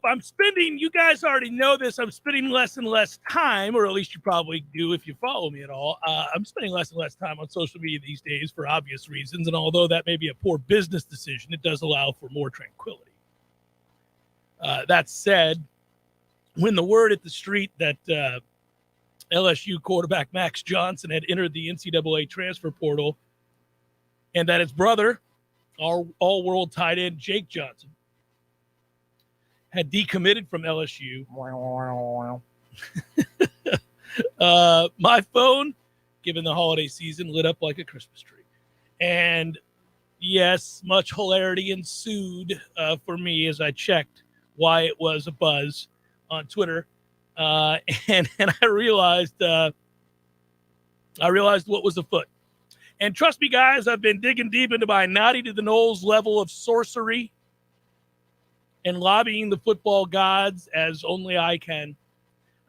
I'm spending, you guys already know this, I'm spending less and less time, or at least you probably do if you follow me at all. I'm spending less and less time on social media these days for obvious reasons. And although that may be a poor business decision, it does allow for more tranquility. That said, when the word at the street that LSU quarterback Max Johnson had entered the NCAA transfer portal and that his brother, our all-world tight end Jake Johnson, had decommitted from LSU. My phone, given the holiday season, lit up like a Christmas tree. And yes, much hilarity ensued for me as I checked why it was a buzz on Twitter. And I realized what was afoot. And trust me, guys, I've been digging deep into my naughty to the Noles level of sorcery and lobbying the football gods as only I can,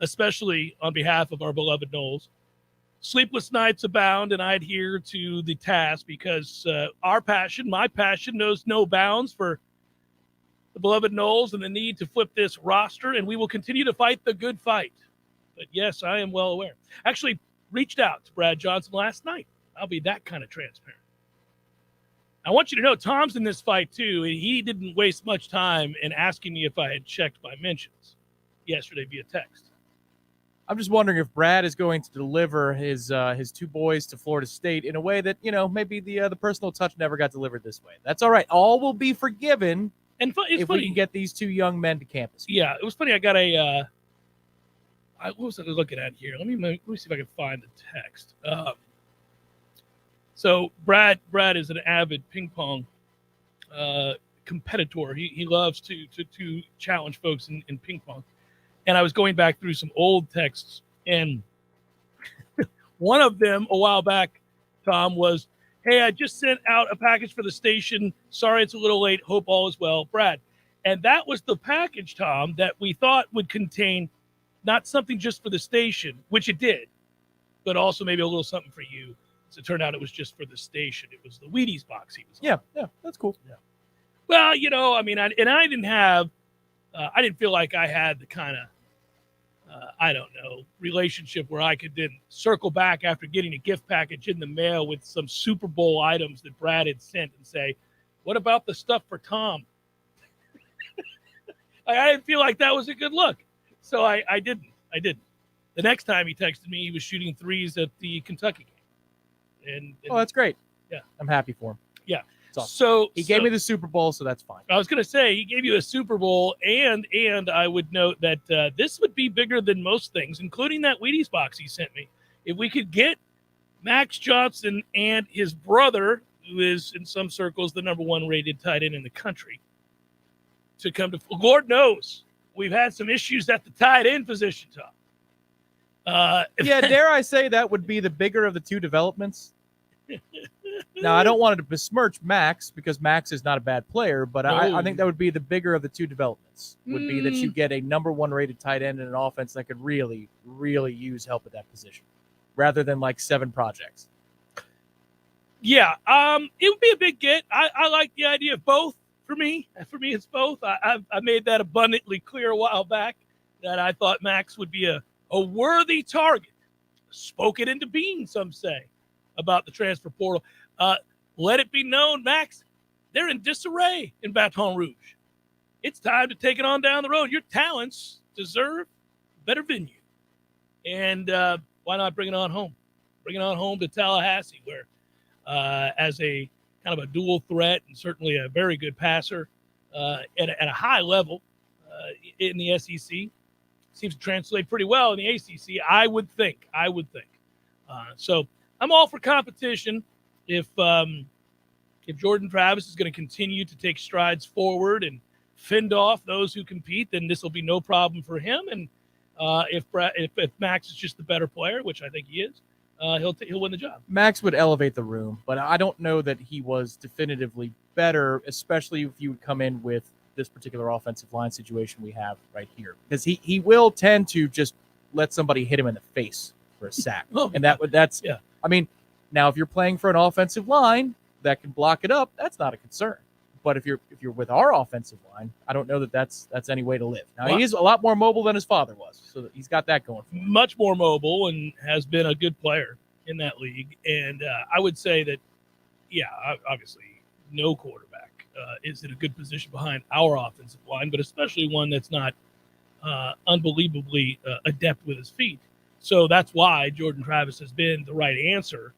especially on behalf of our beloved Noles. Sleepless nights abound, and I adhere to the task because our passion, my passion, knows no bounds for the beloved Noles and the need to flip this roster, and we will continue to fight the good fight. But yes, I am well aware. Actually, reached out to Brad Johnson last night. I'll be that kind of transparent. I want you to know Tom's in this fight too, and he didn't waste much time in asking me if I had checked my mentions yesterday via text. I'm just wondering if Brad is going to deliver his two boys to Florida State in a way that, maybe the personal touch never got delivered this way. That's all right. All will be forgiven and if we can get these two young men to campus. Yeah, it was funny. I got what was I looking at here? Let me see if I can find the text. So Brad is an avid ping pong competitor. He loves to challenge folks in ping pong. And I was going back through some old texts, and one of them a while back, Tom, was, "Hey, I just sent out a package for the station. Sorry it's a little late. Hope all is well, Brad." And that was the package, Tom, that we thought would contain not something just for the station, which it did, but also maybe a little something for you. So it turned out it was just for the station. It was the Wheaties box he was on. Yeah, that's cool. Yeah. Well, I mean, I didn't feel like I had the kind of, relationship where I could then circle back after getting a gift package in the mail with some Super Bowl items that Brad had sent and say, "What about the stuff for Tom?" I didn't feel like that was a good look. So I didn't. The next time he texted me, he was shooting threes at the Kentucky game. And that's great. Yeah. I'm happy for him. Yeah. Awesome. So he gave me the Super Bowl, so that's fine. I was going to say he gave you a Super Bowl, and I would note that this would be bigger than most things, including that Wheaties box he sent me. If we could get Max Johnson and his brother, who is in some circles the number one rated tight end in the country, to come to, Lord knows we've had some issues at the tight end position, Tom. Dare I say that would be the bigger of the two developments? Now, I don't want to besmirch Max because Max is not a bad player, but no. I think that would be the bigger of the two developments, would be that you get a number one rated tight end in an offense that could really, really use help at that position rather than like 7 projects. Yeah, it would be a big get. I like the idea of both. For me, it's both. I made that abundantly clear a while back that I thought Max would be a worthy target. Spoke it into being, some say, about the transfer portal. Let it be known, Max, they're in disarray in Baton Rouge. It's time to take it on down the road. Your talents deserve a better venue. And why not bring it on home? Bring it on home to Tallahassee, where as a kind of a dual threat and certainly a very good passer at a high level in the SEC, seems to translate pretty well in the ACC, I would think. So I'm all for competition. If Jordan Travis is going to continue to take strides forward and fend off those who compete, then this will be no problem for him. And if Max is just the better player, which I think he is, he'll win the job. Max would elevate the room, but I don't know that he was definitively better, especially if you would come in with this particular offensive line situation we have right here, because he will tend to just let somebody hit him in the face for a sack. And that's yeah. I mean, now if you're playing for an offensive line that can block it up, that's not a concern. But if you're with our offensive line, I don't know that that's any way to live. Now, Well, he is a lot more mobile than his father was, so he's got that going for him. Much more mobile and has been a good player in that league. And I would say that, yeah, obviously no quarterback is in a good position behind our offensive line, but especially one that's not unbelievably adept with his feet. So that's why Jordan Travis has been the right answer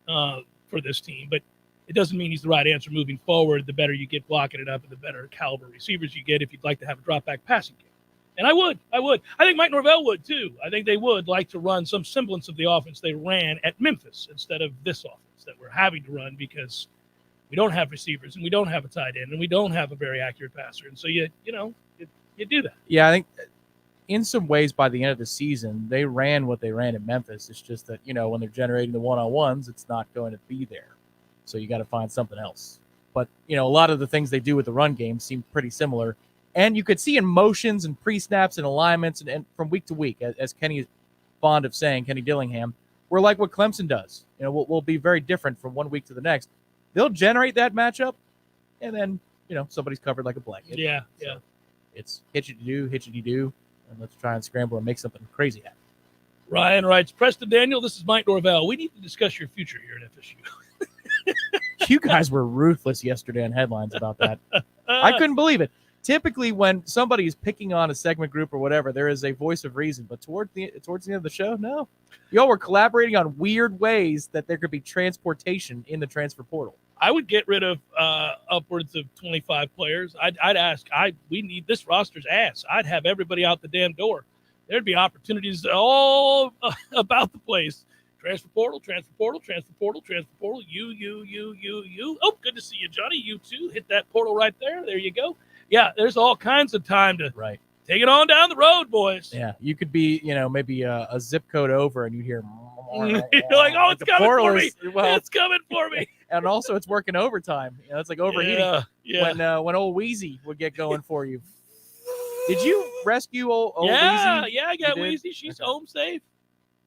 for this team. But it doesn't mean he's the right answer moving forward. The better you get blocking it up and the better caliber receivers you get if you'd like to have a drop-back passing game. And I would. I think Mike Norvell would, too. I think they would like to run some semblance of the offense they ran at Memphis instead of this offense that we're having to run because we don't have receivers and we don't have a tight end and we don't have a very accurate passer. And so, you do that. Yeah, I think in some ways by the end of the season, they ran what they ran at Memphis. It's just that, when they're generating the one-on-ones, it's not going to be there. So you got to find something else. But, a lot of the things they do with the run game seem pretty similar. And you could see in motions and pre-snaps and alignments and from week to week, as Kenny is fond of saying, Kenny Dillingham, we're like what Clemson does. We'll be very different from one week to the next. They'll generate that matchup, and then, somebody's covered like a blanket. Yeah. It's hitchity-do, and let's try and scramble and make something crazy happen. Ryan writes, Preston Daniel, this is Mike Norvell. We need to discuss your future here at FSU. You guys were ruthless yesterday in headlines about that. I couldn't believe it. Typically, when somebody is picking on a segment group or whatever, there is a voice of reason. But towards the end of the show, no. Y'all were collaborating on weird ways that there could be transportation in the transfer portal. I would get rid of upwards of 25 players. I'd ask, we need this roster's ass. I'd have everybody out the damn door. There'd be opportunities all about the place. Transfer portal. You. Oh, good to see you, Johnny. You too. Hit that portal right there. There you go. Yeah, there's all kinds of time to take it on down the road, boys. Yeah, you could be, maybe a zip code over and you hear. You're like, oh, it's coming for me. It's coming for me. And also, it's working overtime. It's like overheating. Yeah. When old Wheezy would get going for you. Did you rescue old Wheezy? Yeah, I got Wheezy. She's home safe.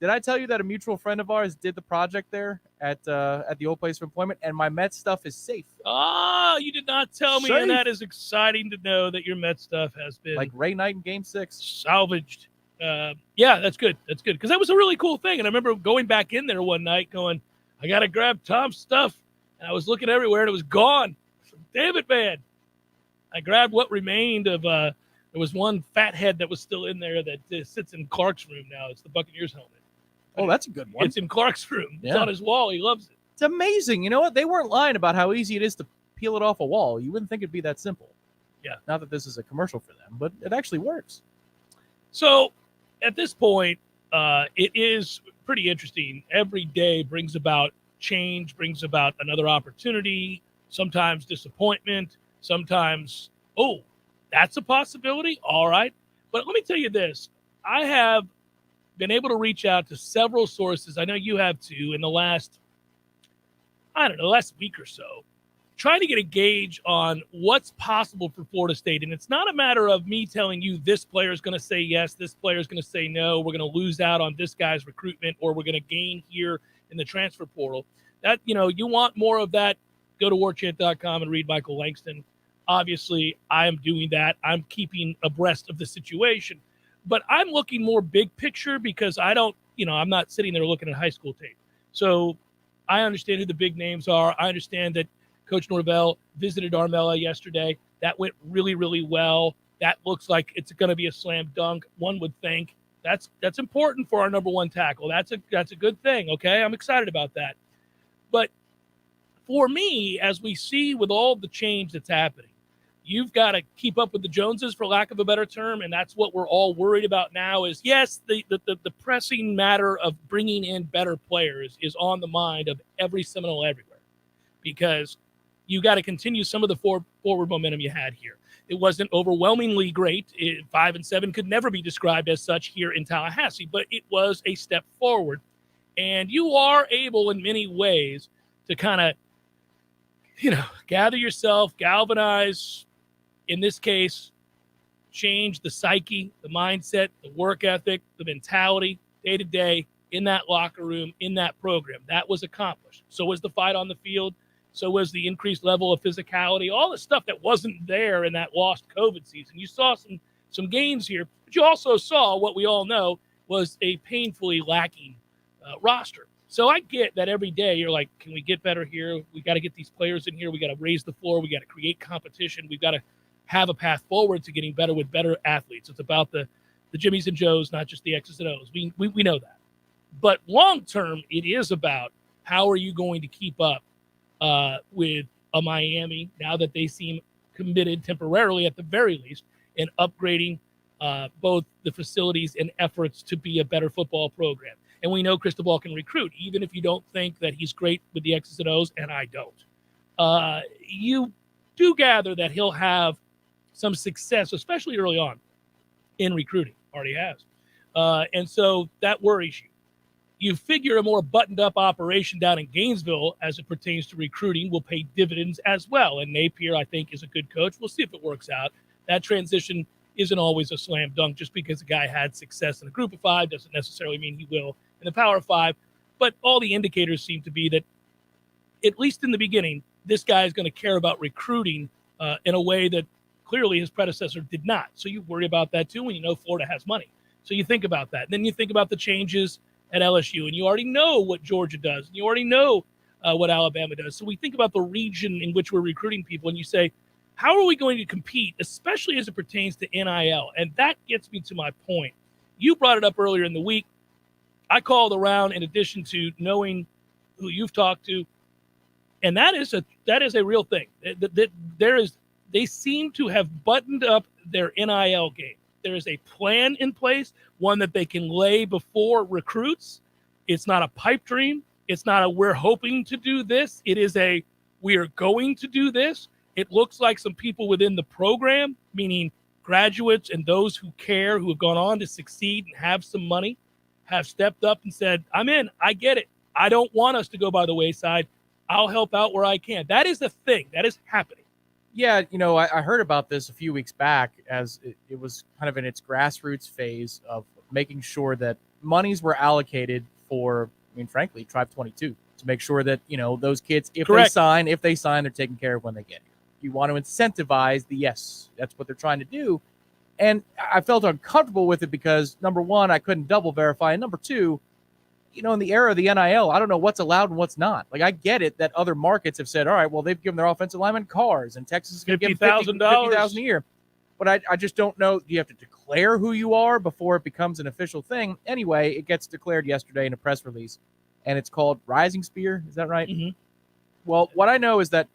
Did I tell you that a mutual friend of ours did the project there at the old place of employment, and my Met stuff is safe? You did not tell me, and that is exciting to know that your Met stuff has been like Ray Knight in Game 6 salvaged. Yeah, that's good. That's good because that was a really cool thing. And I remember going back in there one night, going, "I gotta grab Tom's stuff," and I was looking everywhere, and it was gone. Damn it, man! I grabbed what remained of. There was one fat head that was still in there that sits in Clark's room now. It's the Buccaneers helmet. Oh, that's a good one. It's in Clark's room. It's on his wall. He loves it. It's amazing. You know what? They weren't lying about how easy it is to peel it off a wall. You wouldn't think it'd be that simple. Yeah. Not that this is a commercial for them, but it actually works. So at this point, it is pretty interesting. Every day brings about change, brings about another opportunity, sometimes disappointment, sometimes, oh, that's a possibility. All right. But let me tell you this. I have been able to reach out to several sources. I know you have too in the last week or so, trying to get a gauge on what's possible for Florida State. And it's not a matter of me telling you this player is going to say yes, this player is going to say no, we're going to lose out on this guy's recruitment, or we're going to gain here in the transfer portal. That, you want more of that, go to warchant.com and read Michael Langston. Obviously, I am doing that. I'm keeping abreast of the situation. But I'm looking more big picture because I'm not sitting there looking at high school tape. So I understand who the big names are. I understand that Coach Norvell visited Armella yesterday. That went really, really well. That looks like it's going to be a slam dunk, one would think. That's important for our number one tackle. That's a good thing, okay? I'm excited about that. But for me, as we see with all the change that's happening, you've got to keep up with the Joneses, for lack of a better term, and that's what we're all worried about now is, yes, the pressing matter of bringing in better players is on the mind of every Seminole everywhere because you got to continue some of the forward momentum you had here. It wasn't overwhelmingly great. 5-7 could never be described as such here in Tallahassee, but it was a step forward. And you are able in many ways to kind of, gather yourself, galvanize, in this case, change the psyche, the mindset, the work ethic, the mentality, day-to-day in that locker room, in that program. That was accomplished. So was the fight on the field. So was the increased level of physicality, all the stuff that wasn't there in that lost COVID season. You saw some gains here, but you also saw what we all know was a painfully lacking roster. So I get that every day you're like, can we get better here? We got to get these players in here. We got to raise the floor. We got to create competition. We've got to have a path forward to getting better with better athletes. It's about the Jimmies and Joes, not just the X's and O's. We know that. But long term, it is about how are you going to keep up with a Miami now that they seem committed temporarily at the very least in upgrading both the facilities and efforts to be a better football program. And we know Cristobal can recruit, even if you don't think that he's great with the X's and O's, and I don't. You do gather that he'll have some success, especially early on in recruiting. Already has. And so that worries you. You figure a more buttoned-up operation down in Gainesville as it pertains to recruiting will pay dividends as well. And Napier, I think, is a good coach. We'll see if it works out. That transition isn't always a slam dunk. Just because a guy had success in a group of five doesn't necessarily mean he will in the Power Five. But all the indicators seem to be that, at least in the beginning, this guy is going to care about recruiting in a way that clearly his predecessor did not. So you worry about that too when you know Florida has money. So you think about that. Then you think about the changes at LSU, and you already know what Georgia does, and you already know what Alabama does. So we think about the region in which we're recruiting people, and you say, how are we going to compete, especially as it pertains to NIL? And that gets me to my point. You brought it up earlier in the week. I called around in addition to knowing who you've talked to, and that is a real thing. They seem to have buttoned up their NIL game. There is a plan in place, one that they can lay before recruits. It's not a pipe dream. It's not a we're hoping to do this. It is a we are going to do this. It looks like some people within the program, meaning graduates and those who care, who have gone on to succeed and have some money, have stepped up and said, I'm in. I get it. I don't want us to go by the wayside. I'll help out where I can. That is the thing. That is happening. Yeah, I heard about this a few weeks back as it was kind of in its grassroots phase of making sure that monies were allocated for, frankly, Tribe 22 to make sure that, those kids, if Correct. they sign, they're taken care of when they get here. You want to incentivize yes, that's what they're trying to do. And I felt uncomfortable with it because, number one, I couldn't double verify. And number two, in the era of the NIL, I don't know what's allowed and what's not. Like, I get it that other markets have said, all right, well, they've given their offensive linemen cars, and Texas is going to give them $50,000 a year. But I just don't know. Do you have to declare who you are before it becomes an official thing? Anyway, it gets declared yesterday in a press release, and it's called Rising Spear. Is that right? Mm-hmm. Well, what I know is that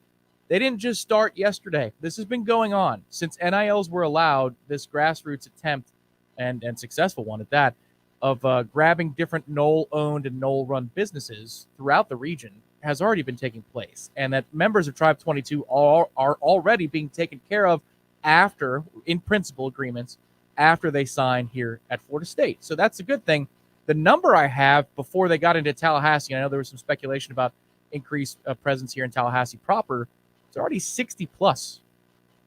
they didn't just start yesterday. This has been going on since NILs were allowed, this grassroots attempt, and successful one at that, of grabbing different Nole-owned and Nole-run businesses throughout the region has already been taking place. And that members of Tribe 22 are already being taken care of after, in principle agreements, after they sign here at Florida State. So that's a good thing. The number I have before they got into Tallahassee, I know there was some speculation about increased presence here in Tallahassee proper, it's already 60-plus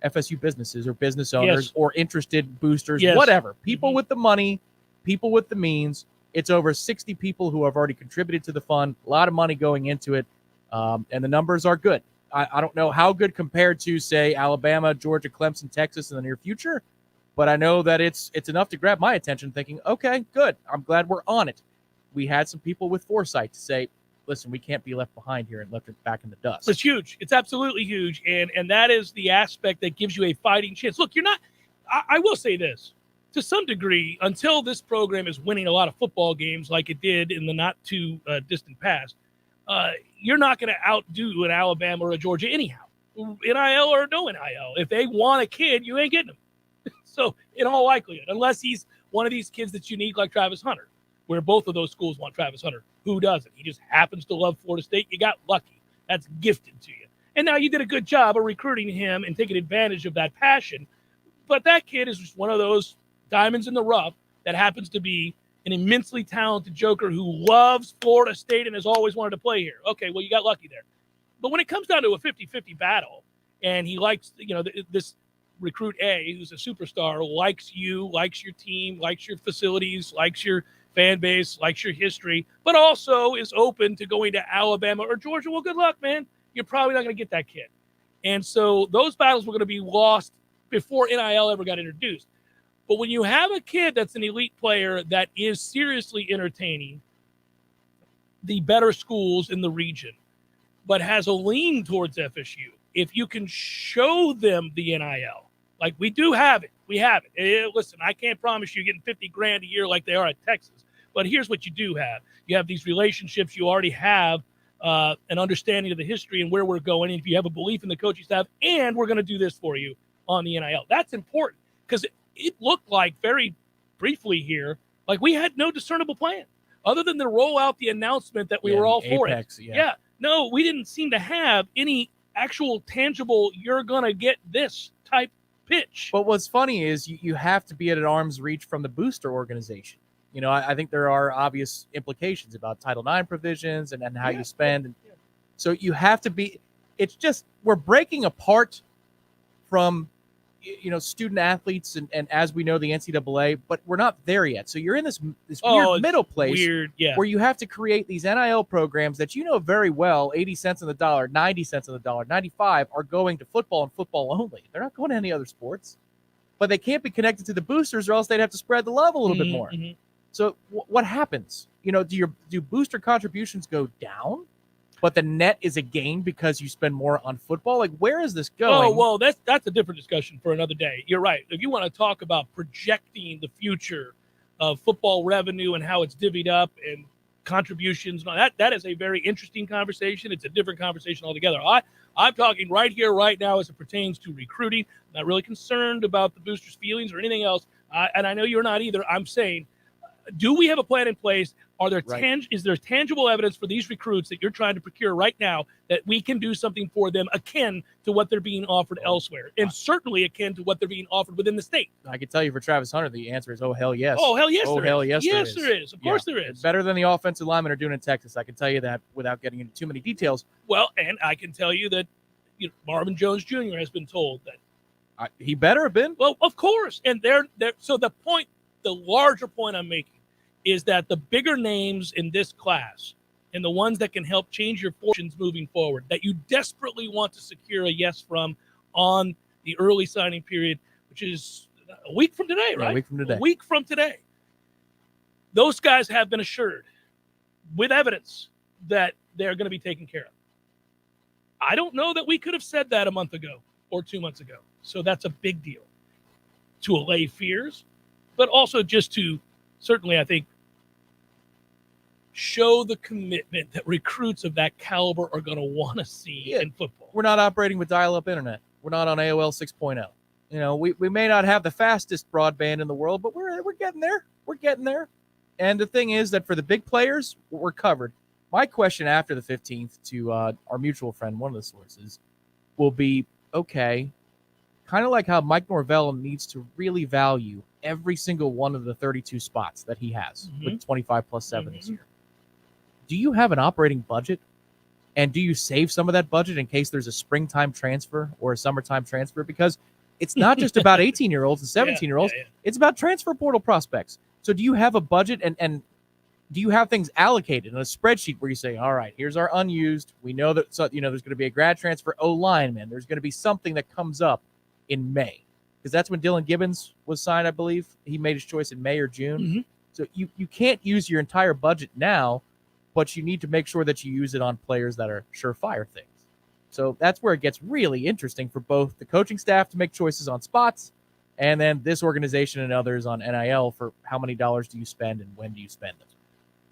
FSU businesses or business owners or interested boosters, whatever. People with the money, people with the means. It's over 60 people who have already contributed to the fund, a lot of money going into it, and the numbers are good. I don't know how good compared to, say, Alabama, Georgia, Clemson, Texas in the near future, but I know that it's enough to grab my attention thinking, okay, good. I'm glad we're on it. We had some people with foresight to say, listen, we can't be left behind here and left it back in the dust. It's huge. It's absolutely huge, and that is the aspect that gives you a fighting chance. Look, you're not – I will say this. To some degree, until this program is winning a lot of football games like it did in the not too distant past, you're not going to outdo an Alabama or a Georgia anyhow, NIL or no NIL. If they want a kid, you ain't getting him. So in all likelihood, unless he's one of these kids that's unique like Travis Hunter, where both of those schools want Travis Hunter. Who doesn't? He just happens to love Florida State. You got lucky. That's gifted to you. And now you did a good job of recruiting him and taking advantage of that passion. But that kid is just one of those diamonds in the rough that happens to be an immensely talented joker who loves Florida State and has always wanted to play here. Okay, well, you got lucky there. But when it comes down to a 50-50 battle, and he likes, this recruit A, who's a superstar, likes you, likes your team, likes your facilities, likes your fan base, likes your history, but also is open to going to Alabama or Georgia, well, good luck, man. you're probably not going to get that kid. And so those battles were going to be lost before NIL ever got introduced. But when you have a kid that's an elite player that is seriously entertaining the better schools in the region, but has a lean towards FSU, if you can show them the NIL, like we do have it, we have it. Listen, I can't promise you getting $50,000 a year like they are at Texas, but here's what you do have. You have these relationships. You already have an understanding of the history and where we're going. And if you have a belief in the coaching staff, and we're going to do this for you on the NIL, that's important, because it looked like very briefly here, like we had no discernible plan other than to roll out the announcement that we were all for Apex, it. Yeah. No, we didn't seem to have any actual tangible, you're going to get this type pitch. But what's funny is you have to be at an arm's reach from the booster organization. You know, I think there are obvious implications about Title IX provisions and how you spend. And so you have to be, it's just, we're breaking apart from, you know, student athletes and as we know, the NCAA, but we're not there yet. So you're in this weird middle place where you have to create these NIL programs that you know very well, 80 cents on the dollar, 90 cents on the dollar, 95 are going to football and football only. They're not going to any other sports. But they can't be connected to the boosters or else they'd have to spread the love a little bit more. Mm-hmm. So what happens? You know, do booster contributions go down, but the net is a gain because you spend more on football? Like, where is this going? Oh, well, that's a different discussion for another day. You're right. If you want to talk about projecting the future of football revenue and how it's divvied up and contributions, that is a very interesting conversation. It's a different conversation altogether. I'm talking right here, right now, as it pertains to recruiting. I'm not really concerned about the boosters' feelings or anything else. And I know you're not either. I'm saying, do we have a plan in place? Are there is there tangible evidence for these recruits that you're trying to procure right now that we can do something for them akin to what they're being offered elsewhere, and certainly akin to what they're being offered within the state? I can tell you for Travis Hunter, the answer is, oh, hell yes. Oh, hell yes, oh, there hell is. yes, Yes, there there is. Of course there is. Better than the offensive linemen are doing in Texas. I can tell you that without getting into too many details. Well, and I can tell you that Marvin Jones Jr. has been told that. He better have been. Well, of course. And they're so the larger point I'm making is that the bigger names in this class and the ones that can help change your fortunes moving forward, that you desperately want to secure a yes from on the early signing period, which is a week from today, right? A week from today. A week from today. Those guys have been assured with evidence that they're going to be taken care of. I don't know that we could have said that a month ago or 2 months ago. So that's a big deal to allay fears, but also just to certainly, I think, show the commitment that recruits of that caliber are going to want to see in football. We're not operating with dial-up internet. We're not on AOL 6.0. You know, we may not have the fastest broadband in the world, but we're getting there. We're getting there. And the thing is that for the big players, we're covered. My question after the 15th to our mutual friend, one of the sources, will be, okay, kind of like how Mike Norvell needs to really value every single one of the 32 spots that he has with 25 plus 7 this year. Do you have an operating budget? And do you save some of that budget in case there's a springtime transfer or a summertime transfer? Because it's not just about 18-year-olds and 17-year-olds. It's about transfer portal prospects. So do you have a budget and do you have things allocated in a spreadsheet where you say, all right, here's our unused. We know that there's going to be a grad transfer O-lineman. There's going to be something that comes up in May. Because that's when Dylan Gibbons was signed, I believe. He made his choice in May or June. So you can't use your entire budget now, but you need to make sure that you use it on players that are surefire things. So that's where it gets really interesting for both the coaching staff to make choices on spots and then this organization and others on NIL for how many dollars do you spend and when do you spend them.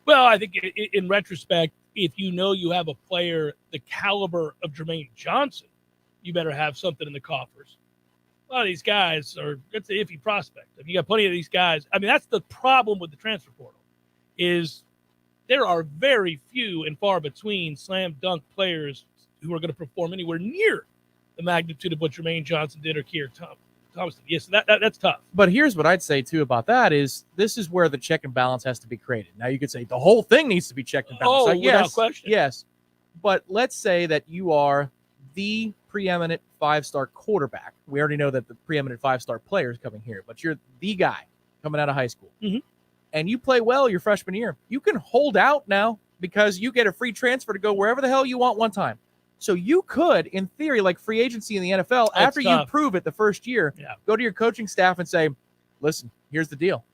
Well, I think in retrospect, if you know you have a player the caliber of Jermaine Johnson, you better have something in the coffers. A lot of these guys it's an iffy prospect. I mean, you got plenty of these guys. I mean, that's the problem with the transfer portal is there are very few and far between slam dunk players who are going to perform anywhere near the magnitude of what Jermaine Johnson did or Keir Thomas did. Yes, that's tough. But here's what I'd say, too, about that is this is where the check and balance has to be created. Now, you could say the whole thing needs to be checked and balanced. Without question. Yes. But let's say that you are the preeminent five-star quarterback. We already know that the preeminent five-star player is coming here, but you're the guy coming out of high school. And you play well your freshman year. You can hold out now because you get a free transfer to go wherever the hell you want one time. So you could, in theory, like free agency in the NFL, after you prove it the first year, go to your coaching staff and say, listen, here's the deal.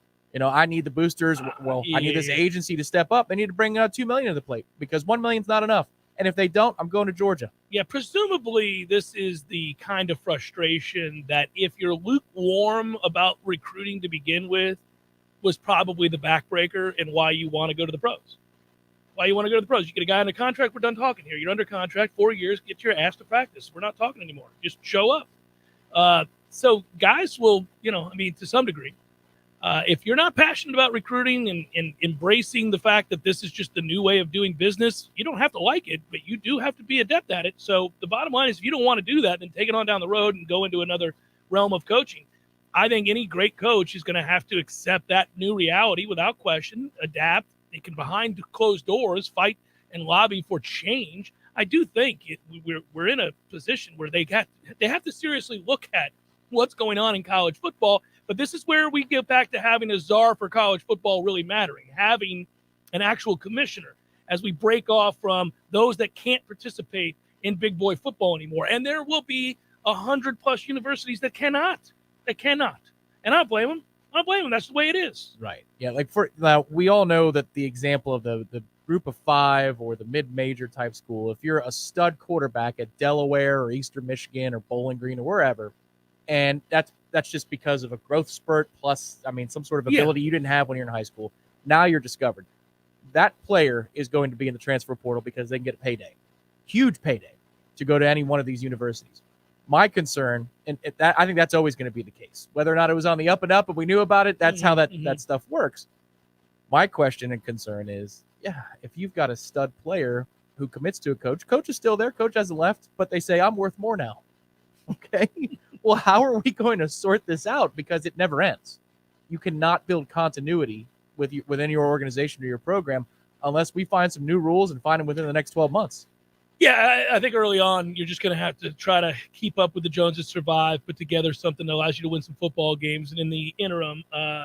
I need the boosters. I need this agency to step up. They need to bring $2 million to the plate because $1 million is not enough. And if they don't, I'm going to Georgia. Yeah, presumably this is the kind of frustration that if you're lukewarm about recruiting to begin with, was probably the backbreaker and why you want to go to the pros. You get a guy under contract. We're done talking here. You're under contract 4 years. Get your ass to practice. We're not talking anymore. Just show up. So guys will, to some degree, if you're not passionate about recruiting and embracing the fact that this is just the new way of doing business, you don't have to like it, but you do have to be adept at it. So the bottom line is, if you don't want to do that, then take it on down the road and go into another realm of coaching. I think any great coach is going to have to accept that new reality without question, adapt. They can, behind closed doors, fight and lobby for change. I do think we're in a position where they have to seriously look at what's going on in college football. But this is where we get back to having a czar for college football really mattering, having an actual commissioner as we break off from those that can't participate in big boy football anymore. And there will be 100+ universities that cannot. And I don't blame them. That's the way it is. Right. Yeah. We all know that the example of the group of 5 or the mid-major type school, if you're a stud quarterback at Delaware or Eastern Michigan or Bowling Green or wherever, and that's just because of a growth spurt plus, some sort of ability you didn't have when you're in high school. Now you're discovered. That player is going to be in the transfer portal because they can get a payday, huge payday, to go to any one of these universities. My concern, and I think that's always going to be the case, whether or not it was on the up and up and we knew about it, that's how that stuff works. My question and concern is, if you've got a stud player who commits to a coach is still there, coach hasn't left, but they say, I'm worth more now. Okay. Well, how are we going to sort this out? Because it never ends. You cannot build continuity within your organization or your program unless we find some new rules and find them within the next 12 months. Yeah, I think early on, you're just going to have to try to keep up with the Joneses, survive, put together something that allows you to win some football games. And in the interim, I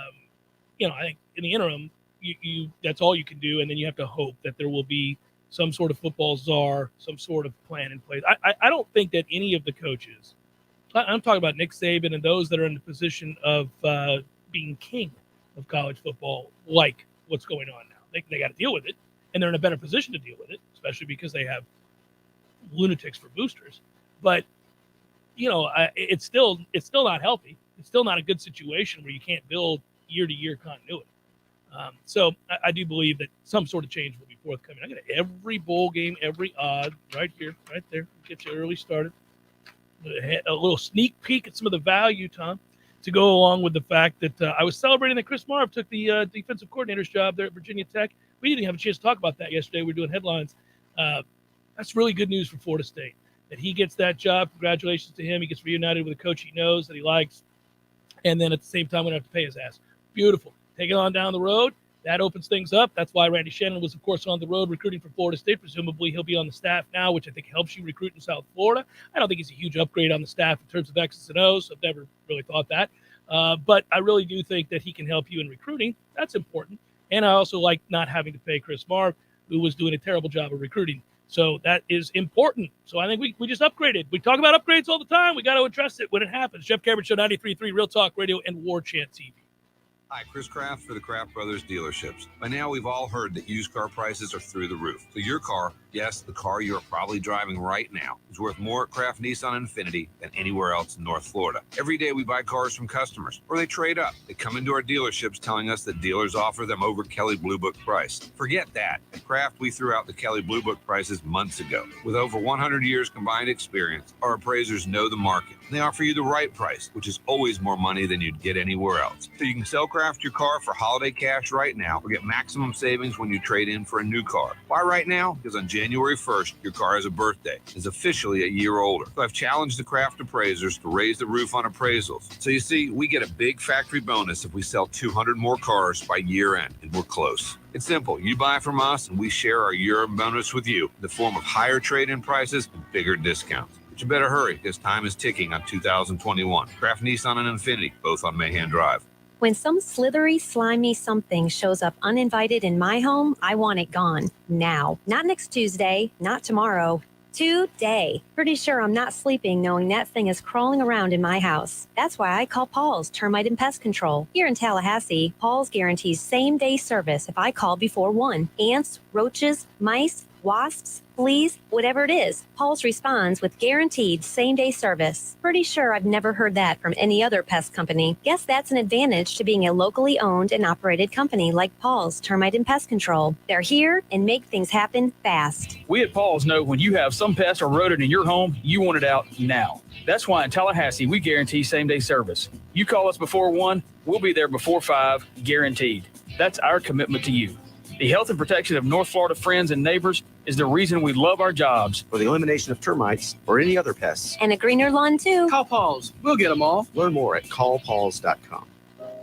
think in the interim, you that's all you can do. And then you have to hope that there will be some sort of football czar, some sort of plan in place. I don't think that any of the coaches, I'm talking about Nick Saban and those that are in the position of being king of college football, like what's going on now. They got to deal with it, and they're in a better position to deal with it, especially because they have lunatics for boosters. But it's still not healthy. It's still not a good situation where you can't build year-to-year continuity. So I do believe that some sort of change will be forthcoming. I got every bowl game, every odd right here, right there. Get you early started. A little sneak peek at some of the value, Tom, to go along with the fact that I was celebrating that Chris Marv took the defensive coordinator's job there at Virginia Tech. We didn't have a chance to talk about that yesterday. We were doing headlines. That's really good news for Florida State, that he gets that job. Congratulations to him. He gets reunited with a coach he knows, that he likes. And then at the same time, we don't have to pay his ass. Beautiful. Take it on down the road. That opens things up. That's why Randy Shannon was, of course, on the road recruiting for Florida State. Presumably, he'll be on the staff now, which I think helps you recruit in South Florida. I don't think he's a huge upgrade on the staff in terms of X's and O's. I've never really thought that. But I really do think that he can help you in recruiting. That's important. And I also like not having to pay Chris Marv, who was doing a terrible job of recruiting. So that is important. So I think we just upgraded. We talk about upgrades all the time. We got to address it when it happens. Jeff Cameron Show, 93.3 Real Talk Radio and Warchant TV. Hi, Chris Kraft for the Kraft Brothers dealerships. By now, we've all heard that used car prices are through the roof. So your car, yes, the car you're probably driving right now, is worth more at Kraft Nissan Infiniti than anywhere else in North Florida. Every day we buy cars from customers, or they trade up. They come into our dealerships telling us that dealers offer them over Kelley Blue Book price. Forget that. At Kraft, we threw out the Kelley Blue Book prices months ago. With over 100 years combined experience, our appraisers know the market. They offer you the right price, which is always more money than you'd get anywhere else. So you can sell Kraft your car for holiday cash right now or get maximum savings when you trade in for a new car. Why right now? Because on January 1st, your car has a birthday. It's officially a year older. So I've challenged the Kraft appraisers to raise the roof on appraisals. So you see, we get a big factory bonus if we sell 200 more cars by year end, and we're close. It's simple. You buy from us, and we share our year-end bonus with you in the form of higher trade-in prices and bigger discounts. But you better hurry, because time is ticking on 2021. Kraft Nissan and Infiniti, both on Mahan Drive. When some slithery, slimy something shows up uninvited in my home, I want it gone. Now. Not next Tuesday, not tomorrow. Today. Pretty sure I'm not sleeping knowing that thing is crawling around in my house. That's why I call Paul's Termite and Pest Control. Here in Tallahassee, Paul's guarantees same-day service if I call before 1. Ants, roaches, mice, wasps, fleas, whatever it is, Paul's responds with guaranteed same-day service. Pretty sure I've never heard that from any other pest company. Guess that's an advantage to being a locally owned and operated company like Paul's Termite and Pest Control. They're here and make things happen fast. We at Paul's know when you have some pest or rodent in your home, you want it out now. That's why in Tallahassee, we guarantee same-day service. You call us before 1, we'll be there before 5, guaranteed. That's our commitment to you. The health and protection of North Florida friends and neighbors is the reason we love our jobs. For the elimination of termites or any other pests. And a greener lawn, too. Call Paul's. We'll get them all. Learn more at callpauls.com.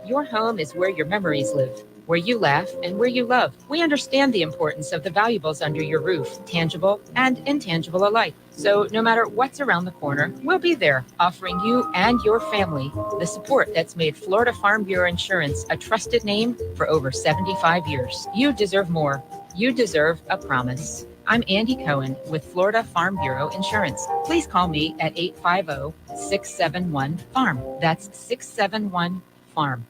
Your home is where your memories live, where you laugh and where you love. We understand the importance of the valuables under your roof, tangible and intangible alike. So no matter what's around the corner, we'll be there, offering you and your family the support that's made Florida Farm Bureau Insurance a trusted name for over 75 years. You deserve more. You deserve a promise. I'm Andy Cohen with Florida Farm Bureau Insurance. Please call me at 850-671-FARM. That's 671-FARM.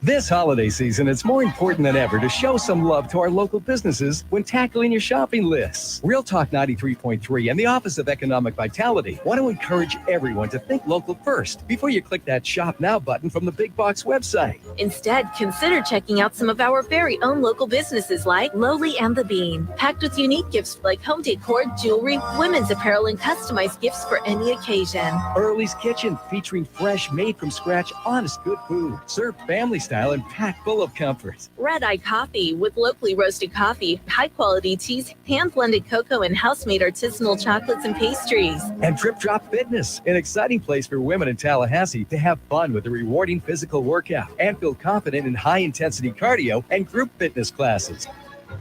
This holiday season, it's more important than ever to show some love to our local businesses when tackling your shopping lists. Real Talk 93.3 and the Office of Economic Vitality want to encourage everyone to think local first before you click that Shop Now button from the Big Box website. Instead, consider checking out some of our very own local businesses like Lowly and the Bean, packed with unique gifts like home decor, jewelry, women's apparel, and customized gifts for any occasion. Early's Kitchen, featuring fresh, made from scratch, honest, good food, served family style and packed full of comfort. Red Eye Coffee, with locally roasted coffee, high-quality teas, hand-blended cocoa, and house-made artisanal chocolates and pastries. And Trip Drop Fitness, an exciting place for women in Tallahassee to have fun with a rewarding physical workout and feel confident in high-intensity cardio and group fitness classes.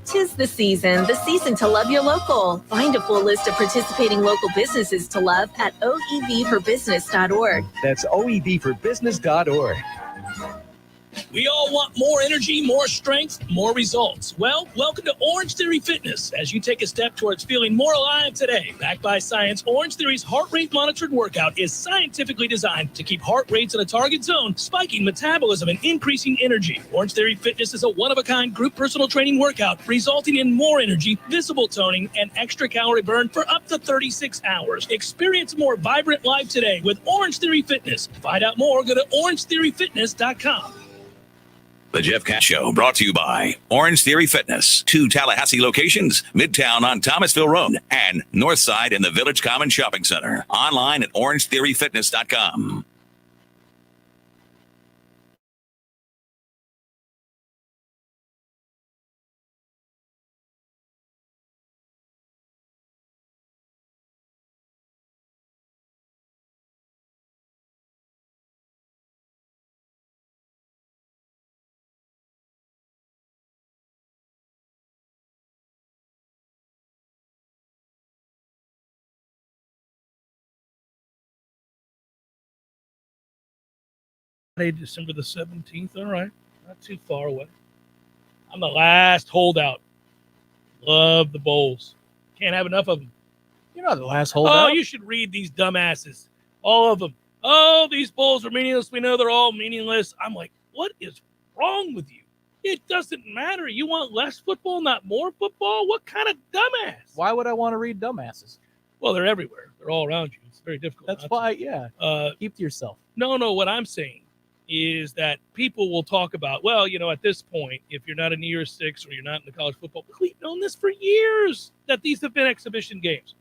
'Tis the season to love your local. Find a full list of participating local businesses to love at oevforbusiness.org. That's oevforbusiness.org. We all want more energy, more strength, more results. Well, welcome to Orange Theory Fitness as you take a step towards feeling more alive today. Backed by science, Orange Theory's heart rate monitored workout is scientifically designed to keep heart rates in a target zone, spiking metabolism and increasing energy. Orange Theory Fitness is a one-of-a-kind group personal training workout, resulting in more energy, visible toning, and extra calorie burn for up to 36 hours. Experience a more vibrant life today with Orange Theory Fitness. To find out more, go to orangetheoryfitness.com. The Jeff Cash Show, brought to you by Orange Theory Fitness. 2 Tallahassee locations, Midtown on Thomasville Road and Northside in the Village Common Shopping Center. Online at orangetheoryfitness.com. December the 17th. All right. Not too far away. I'm the last holdout. Love the bowls. Can't have enough of them. You're not the last holdout. Oh, you should read these dumbasses. All of them. Oh, these bowls are meaningless. We know they're all meaningless. I'm like, what is wrong with you? It doesn't matter. You want less football, not more football? What kind of dumbass? Why would I want to read dumbasses? Well, they're everywhere. They're all around you. It's very difficult. That's why, yeah. Keep to yourself. No, what I'm saying is that people will talk about, well, at this point, if you're not in year 6 or you're not in the college football, we've known this for years that these have been exhibition games.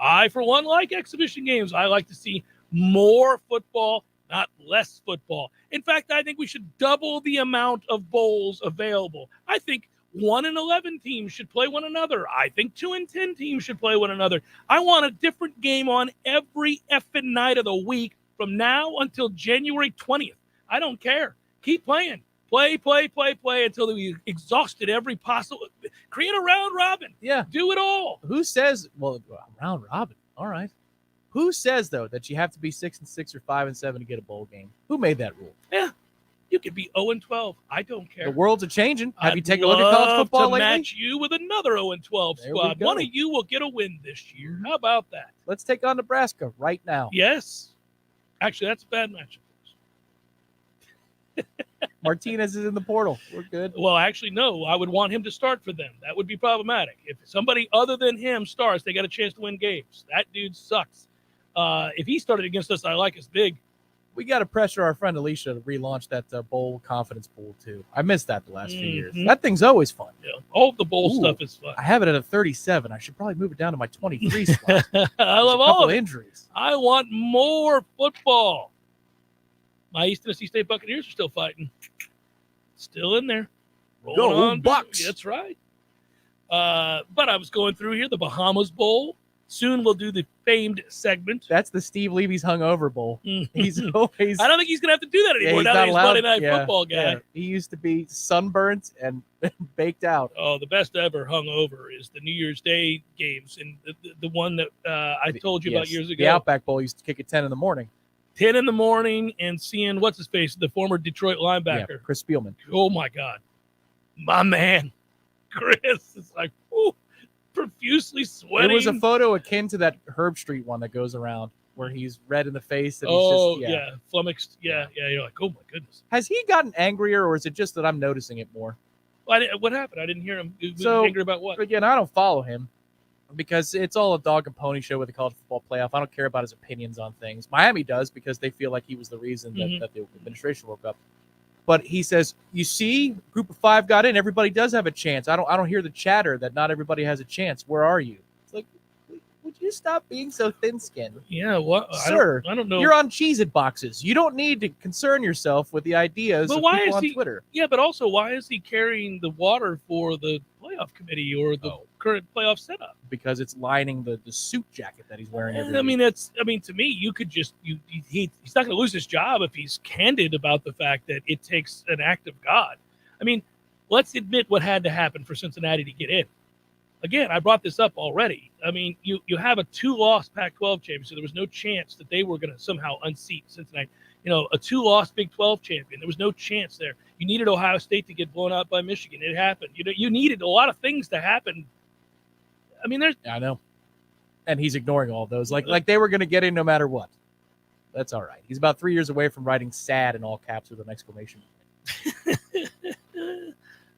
I, for one, like exhibition games. I like to see more football, not less football. In fact, I think we should double the amount of bowls available. I think 1-11 teams should play one another. I think 2-10 teams should play one another. I want a different game on every effing night of the week from now until January 20th. I don't care. Keep playing. Play until we exhausted every possible. Create a round robin. Yeah. Do it all. Who says, round robin? All right. Who says, though, that you have to be 6-6 or 5-7 to get a bowl game? Who made that rule? Yeah. You could be 0-12. I don't care. The world's a changing. Have I'd you taken a look at college love football to lately? match you with another 0-12 There we squad. One go. of you will get a win this year. How about that? Let's take on Nebraska right now. Yes. Actually, that's a bad matchup. Martinez is in the portal. We're good. Well, actually, no. I would want him to start for them. That would be problematic. If somebody other than him starts, they got a chance to win games. That dude sucks. If he started against us, I like us big. We got to pressure our friend Alicia to relaunch that bowl confidence pool too. I missed that the last few years. Mhm. That thing's always fun. Yeah. All the bowl Ooh. stuff is fun. I have it at a 37. I should probably move it down to my 23 spot. I love a all couple of it. injuries. I want more football. My East Tennessee State Buccaneers are still fighting. Still in there. Rolling Go, on. Bucks. That's right. But I was going through here, the Bahamas Bowl. Soon we'll do the famed segment. That's the Steve Levy's hungover bowl. He's always. I don't think he's going to have to do that yeah, anymore he's now not that he's allowed. Monday Night Yeah, Football guy. yeah. He used to be sunburnt and baked out. Oh, the best ever hungover is the New Year's Day games. And the one that I told you about years ago. The Outback Bowl used to kick at 10 in the morning. 10 in the morning and seeing, what's his face, the former Detroit linebacker. Yeah, Chris Spielman. Oh, my God. My man, Chris, is like, ooh, profusely sweating. It was a photo akin to that Herb Street one that goes around where he's red in the face. And Oh, he's just, flummoxed. Yeah. You're like, oh, my goodness. Has he gotten angrier, or is it just that I'm noticing it more? Well, what happened? I didn't hear him. He was So, angry about what? Again, I don't follow him because it's all a dog and pony show with the college football playoff. I don't care about his opinions on things. Miami does because they feel like he was the reason that the administration woke up. But he says, you see, group of 5 got in. Everybody does have a chance. I don't hear the chatter that not everybody has a chance. Where are you? It's like, would you stop being so thin-skinned? Yeah, what? Sir, I don't know. You're on Cheez-It boxes. You don't need to concern yourself with the ideas But of why people is on he, Twitter. Yeah, but also, why is he carrying the water for the playoff committee or the current playoff setup? Because it's lining the suit jacket that he's wearing every I mean, week. to me, you could just he's not going to lose his job if he's candid about the fact that it takes an act of God. I mean, let's admit what had to happen for Cincinnati to get in. Again, I brought this up already. I mean, you have a 2-loss Pac-12 champion, so there was no chance that they were going to somehow unseat Cincinnati. You know, a 2-loss Big 12 champion. There was no chance there. You needed Ohio State to get blown out by Michigan. It happened. You needed a lot of things to happen. I mean, I know. And he's ignoring all those. Like they were going to get in no matter what. That's all right. He's about 3 years away from writing sad in all caps with an exclamation point.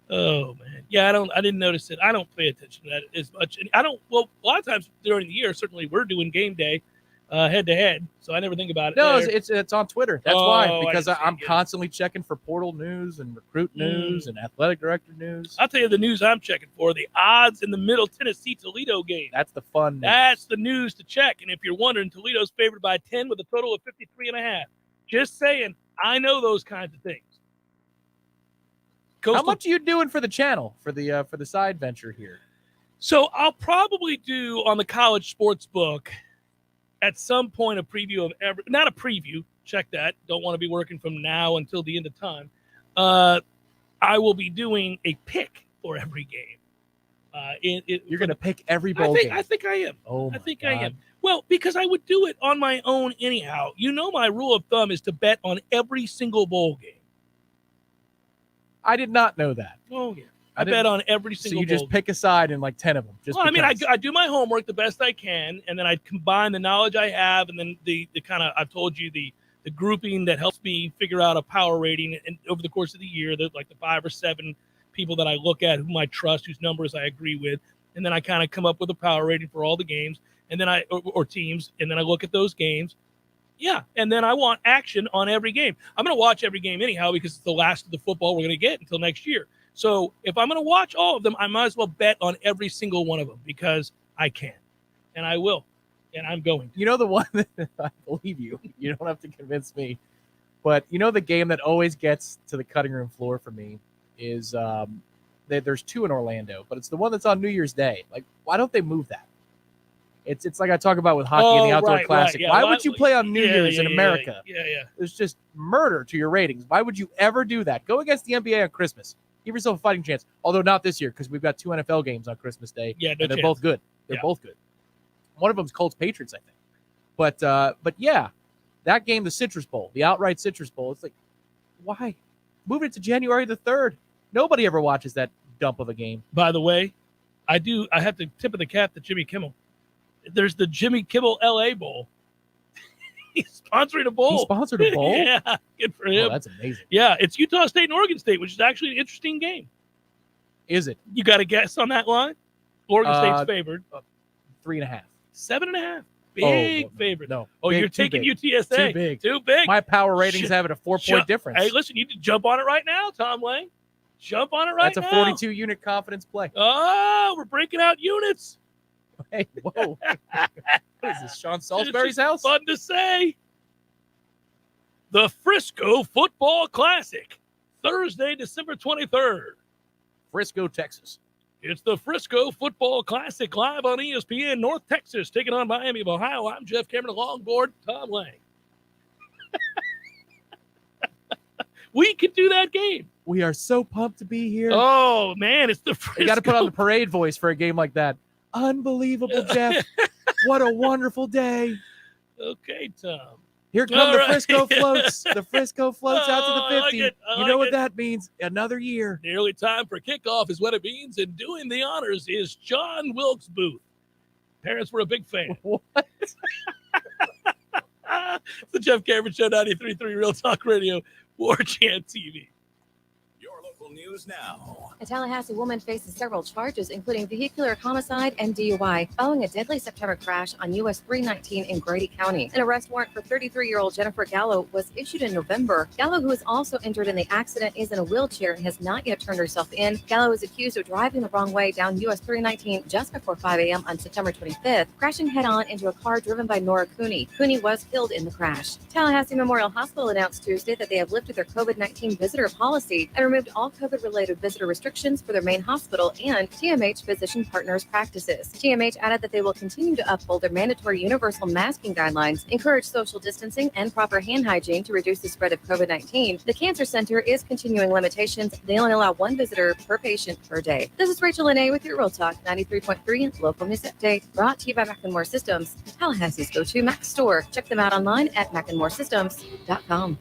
Oh man, yeah, I didn't notice it. I don't pay attention to that as much, and well, a lot of times during the year, certainly we're doing game day, head to head, so I never think about it. No, there. it's on Twitter. That's why, because I'm it. constantly checking for portal news and recruit news and athletic director news. I'll tell you the news I'm checking for: the odds in the Middle Tennessee Toledo game. That's the fun news. That's the news to check. And if you're wondering, Toledo's favored by 10 with a total of 53.5. Just saying, I know those kinds of things. How much are you doing for the channel for the side venture here? So I'll probably do on the college sports book at some point a preview of not a preview. Check that. Don't want to be working from now until the end of time. I will be doing a pick for every game. You're going to pick every bowl game. I think I am. Oh, my I think God. I am. Well, because I would do it on my own anyhow. You know, my rule of thumb is to bet on every single bowl game. I did not know that. Oh, yeah. I bet on every single So you just bowl pick a side in like 10 of them. I mean, I do my homework the best I can, and then I combine the knowledge I have, and then the kind of, I've told you, the grouping that helps me figure out a power rating and over the course of the year, like the 5 or 7 people that I look at, whom I trust, whose numbers I agree with, and then I kind of come up with a power rating for all the games, and then or teams, and then I look at those games. Yeah, and then I want action on every game. I'm going to watch every game anyhow because it's the last of the football we're going to get until next year. So if I'm going to watch all of them, I might as well bet on every single one of them because I can, and I will, and I'm going to. You know the one that I believe you. You don't have to convince me. But you know the game that always gets to the cutting room floor for me is there's 2 in Orlando, but it's the one that's on New Year's Day. Like, why don't they move that? It's like I talk about with hockey in the Outdoor Classic. Yeah. Why would you play on New Year's in America? Yeah. It's just murder to your ratings. Why would you ever do that? Go against the NBA on Christmas. Give yourself a fighting chance. Although not this year because we've got 2 NFL games on Christmas Day. Yeah, and they're both good. They're both good. One of them's Colts Patriots, I think. But yeah, that game, the Citrus Bowl, the outright Citrus Bowl, it's like, why? Move it to January the 3rd. Nobody ever watches that dump of a game. By the way, I have to tip of the cap to Jimmy Kimmel. There's the Jimmy Kimmel LA Bowl. He's sponsoring a bowl. He sponsored a bowl? Yeah, good for him. Oh, that's amazing. Yeah, it's Utah State and Oregon State, which is actually an interesting game. Is it? You got a guess on that line? Oregon State's favored. 3.5. 7.5. Big favorite. No. Oh, big, you're taking big. UTSA. Too big. Too big. My power ratings have it a 4-point difference. Hey, listen, you need to jump on it right now, Tom Lane. Jump on it right now. That's a 42-unit confidence play. Oh, we're breaking out units. Hey, whoa. What is this, Sean Salisbury's house? Fun to say. The Frisco Football Classic, Thursday, December 23rd. Frisco, Texas. It's the Frisco Football Classic live on ESPN North Texas, taking on Miami of Ohio. I'm Jeff Cameron, longboard Tom Lang. We could do that game. We are so pumped to be here. Oh, man, it's the Frisco. You got to put on the parade voice for a game like that. Unbelievable, Jeff. What a wonderful day. Okay, Tom. Here come the Frisco floats. The Frisco floats out to the 50. I You know what that means? Another year. Nearly time for kickoff is what it means, and doing the honors is John Wilkes Booth. Parents were a big fan. What? It's the Jeff Cameron Show, 93.3 Real Talk Radio, Warchant TV. Your local news now. A Tallahassee woman faces several charges, including vehicular homicide and DUI, following a deadly September crash on US 319 in Grady County. An arrest warrant for 33-year-old Jennifer Gallo was issued in November. Gallo, who was also injured in the accident, is in a wheelchair and has not yet turned herself in. Gallo is accused of driving the wrong way down US 319 just before 5 a.m. on September 25th, crashing head-on into a car driven by Nora Cooney. Cooney was killed in the crash. Tallahassee Memorial Hospital announced Tuesday that they have lifted their COVID-19 visitor policy and removed all COVID-related visitor restrictions for their main hospital and TMH physician partners practices. TMH added that they will continue to uphold their mandatory universal masking guidelines, encourage social distancing and proper hand hygiene to reduce the spread of COVID-19. The Cancer Center is continuing limitations. They only allow one visitor per patient per day. This is Rachel Lene with your Real Talk 93.3 Local News Update, brought to you by Mac&More Systems, Tallahassee's go-to Mac store. Check them out online at macandmoresystems.com.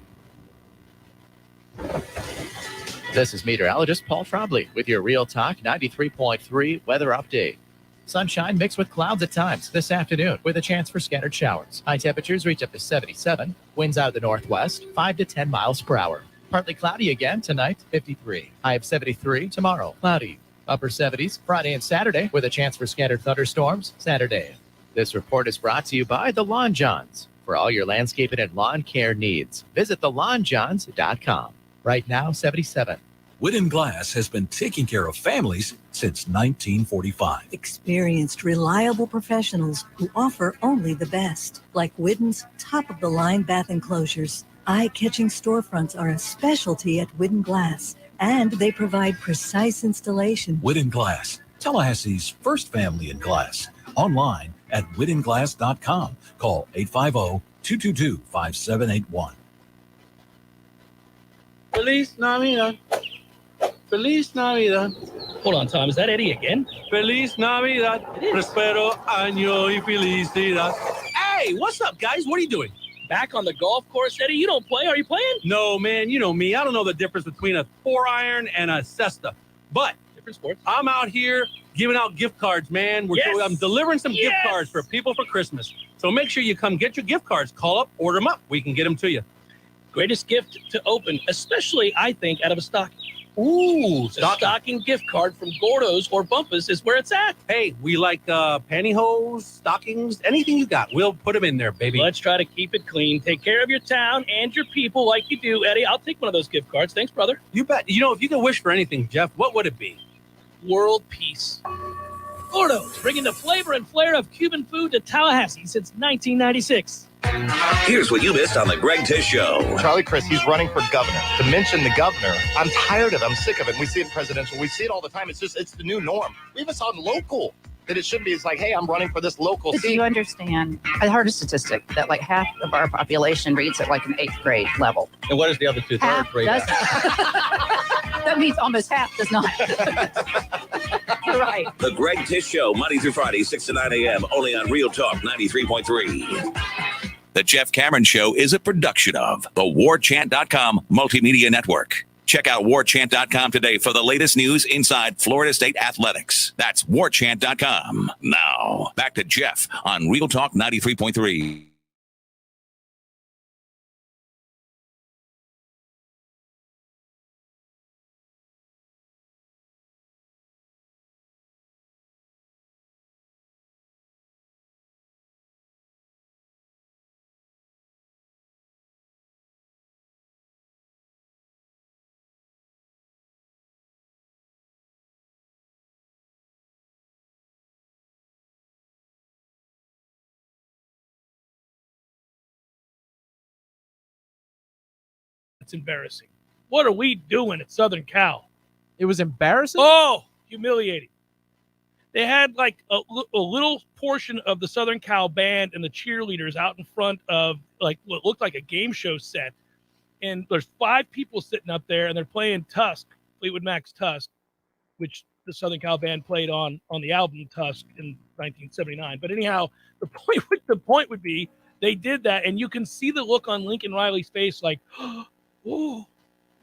This is meteorologist Paul Trombley with your Real Talk 93.3 weather update. Sunshine mixed with clouds at times this afternoon with a chance for scattered showers. High temperatures reach up to 77. Winds out of the northwest, 5 to 10 miles per hour. Partly cloudy again tonight, 53. High of 73 tomorrow, cloudy. Upper 70s Friday and Saturday with a chance for scattered thunderstorms Saturday. This report is brought to you by the Lawn Johns. For all your landscaping and lawn care needs, visit thelawnjohns.com. Right now, 77. Wooden Glass has been taking care of families since 1945. Experienced, reliable professionals who offer only the best, like Wooden's top-of-the-line bath enclosures. Eye-catching storefronts are a specialty at Wooden Glass, and they provide precise installation. Wooden Glass, Tallahassee's first family in glass. Online at woodenglass.com. Call 850-222-5781. Feliz Navidad. Feliz Navidad. Hold on, Tom. Is that Eddie again? Feliz Navidad. Prospero año y felicidad. Hey, what's up, guys? What are you doing? Back on the golf course, Eddie? You don't play? Are you playing? No, man. You know me. I don't know the difference between a 4-iron and a Cesta. But different sports. I'm out here giving out gift cards, man. I'm delivering some gift cards for people for Christmas. So make sure you come get your gift cards. Call up, order them up. We can get them to you. Greatest gift to open, especially, I think, out of a stocking. Ooh, stocking gift card from Gordo's or Bumpus is where it's at. Hey, we like pantyhose, stockings, anything you got. We'll put them in there, baby. Let's try to keep it clean. Take care of your town and your people like you do, Eddie. I'll take one of those gift cards. Thanks, brother. You bet. You know, if you could wish for anything, Jeff, what would it be? World peace. Gordo's, bringing the flavor and flair of Cuban food to Tallahassee since 1996. Here's what you missed on the Greg Tish Show. Charlie Chris, he's running for governor. To mention the governor, I'm tired of it. I'm sick of it. We see it in presidential. We see it all the time. It's the new norm. We even saw it in local. That it should be. It's like, hey, I'm running for this local seat. Do you understand? I heard a statistic that like half of our population reads at like an 8th grade level. And what is the other 2/3 grade? That means almost half does not. You're right. The Greg Tish Show, Monday through Friday, 6 to 9 a.m., only on Real Talk 93.3. The Jeff Cameron Show is a production of the Warchant.com Multimedia Network. Check out warchant.com today for the latest news inside Florida State athletics. That's warchant.com. Now, back to Jeff on Real Talk 93.3. It's embarrassing. What are we doing at Southern Cal? It was embarrassing? Oh, humiliating. They had like a little portion of the Southern Cal band and the cheerleaders out in front of like what looked like a game show set. And there's 5 people sitting up there, and they're playing Tusk, Fleetwood Mac's Tusk, which the Southern Cal band played on the album Tusk in 1979. But anyhow, the point would be they did that, and you can see the look on Lincoln Riley's face like, oh,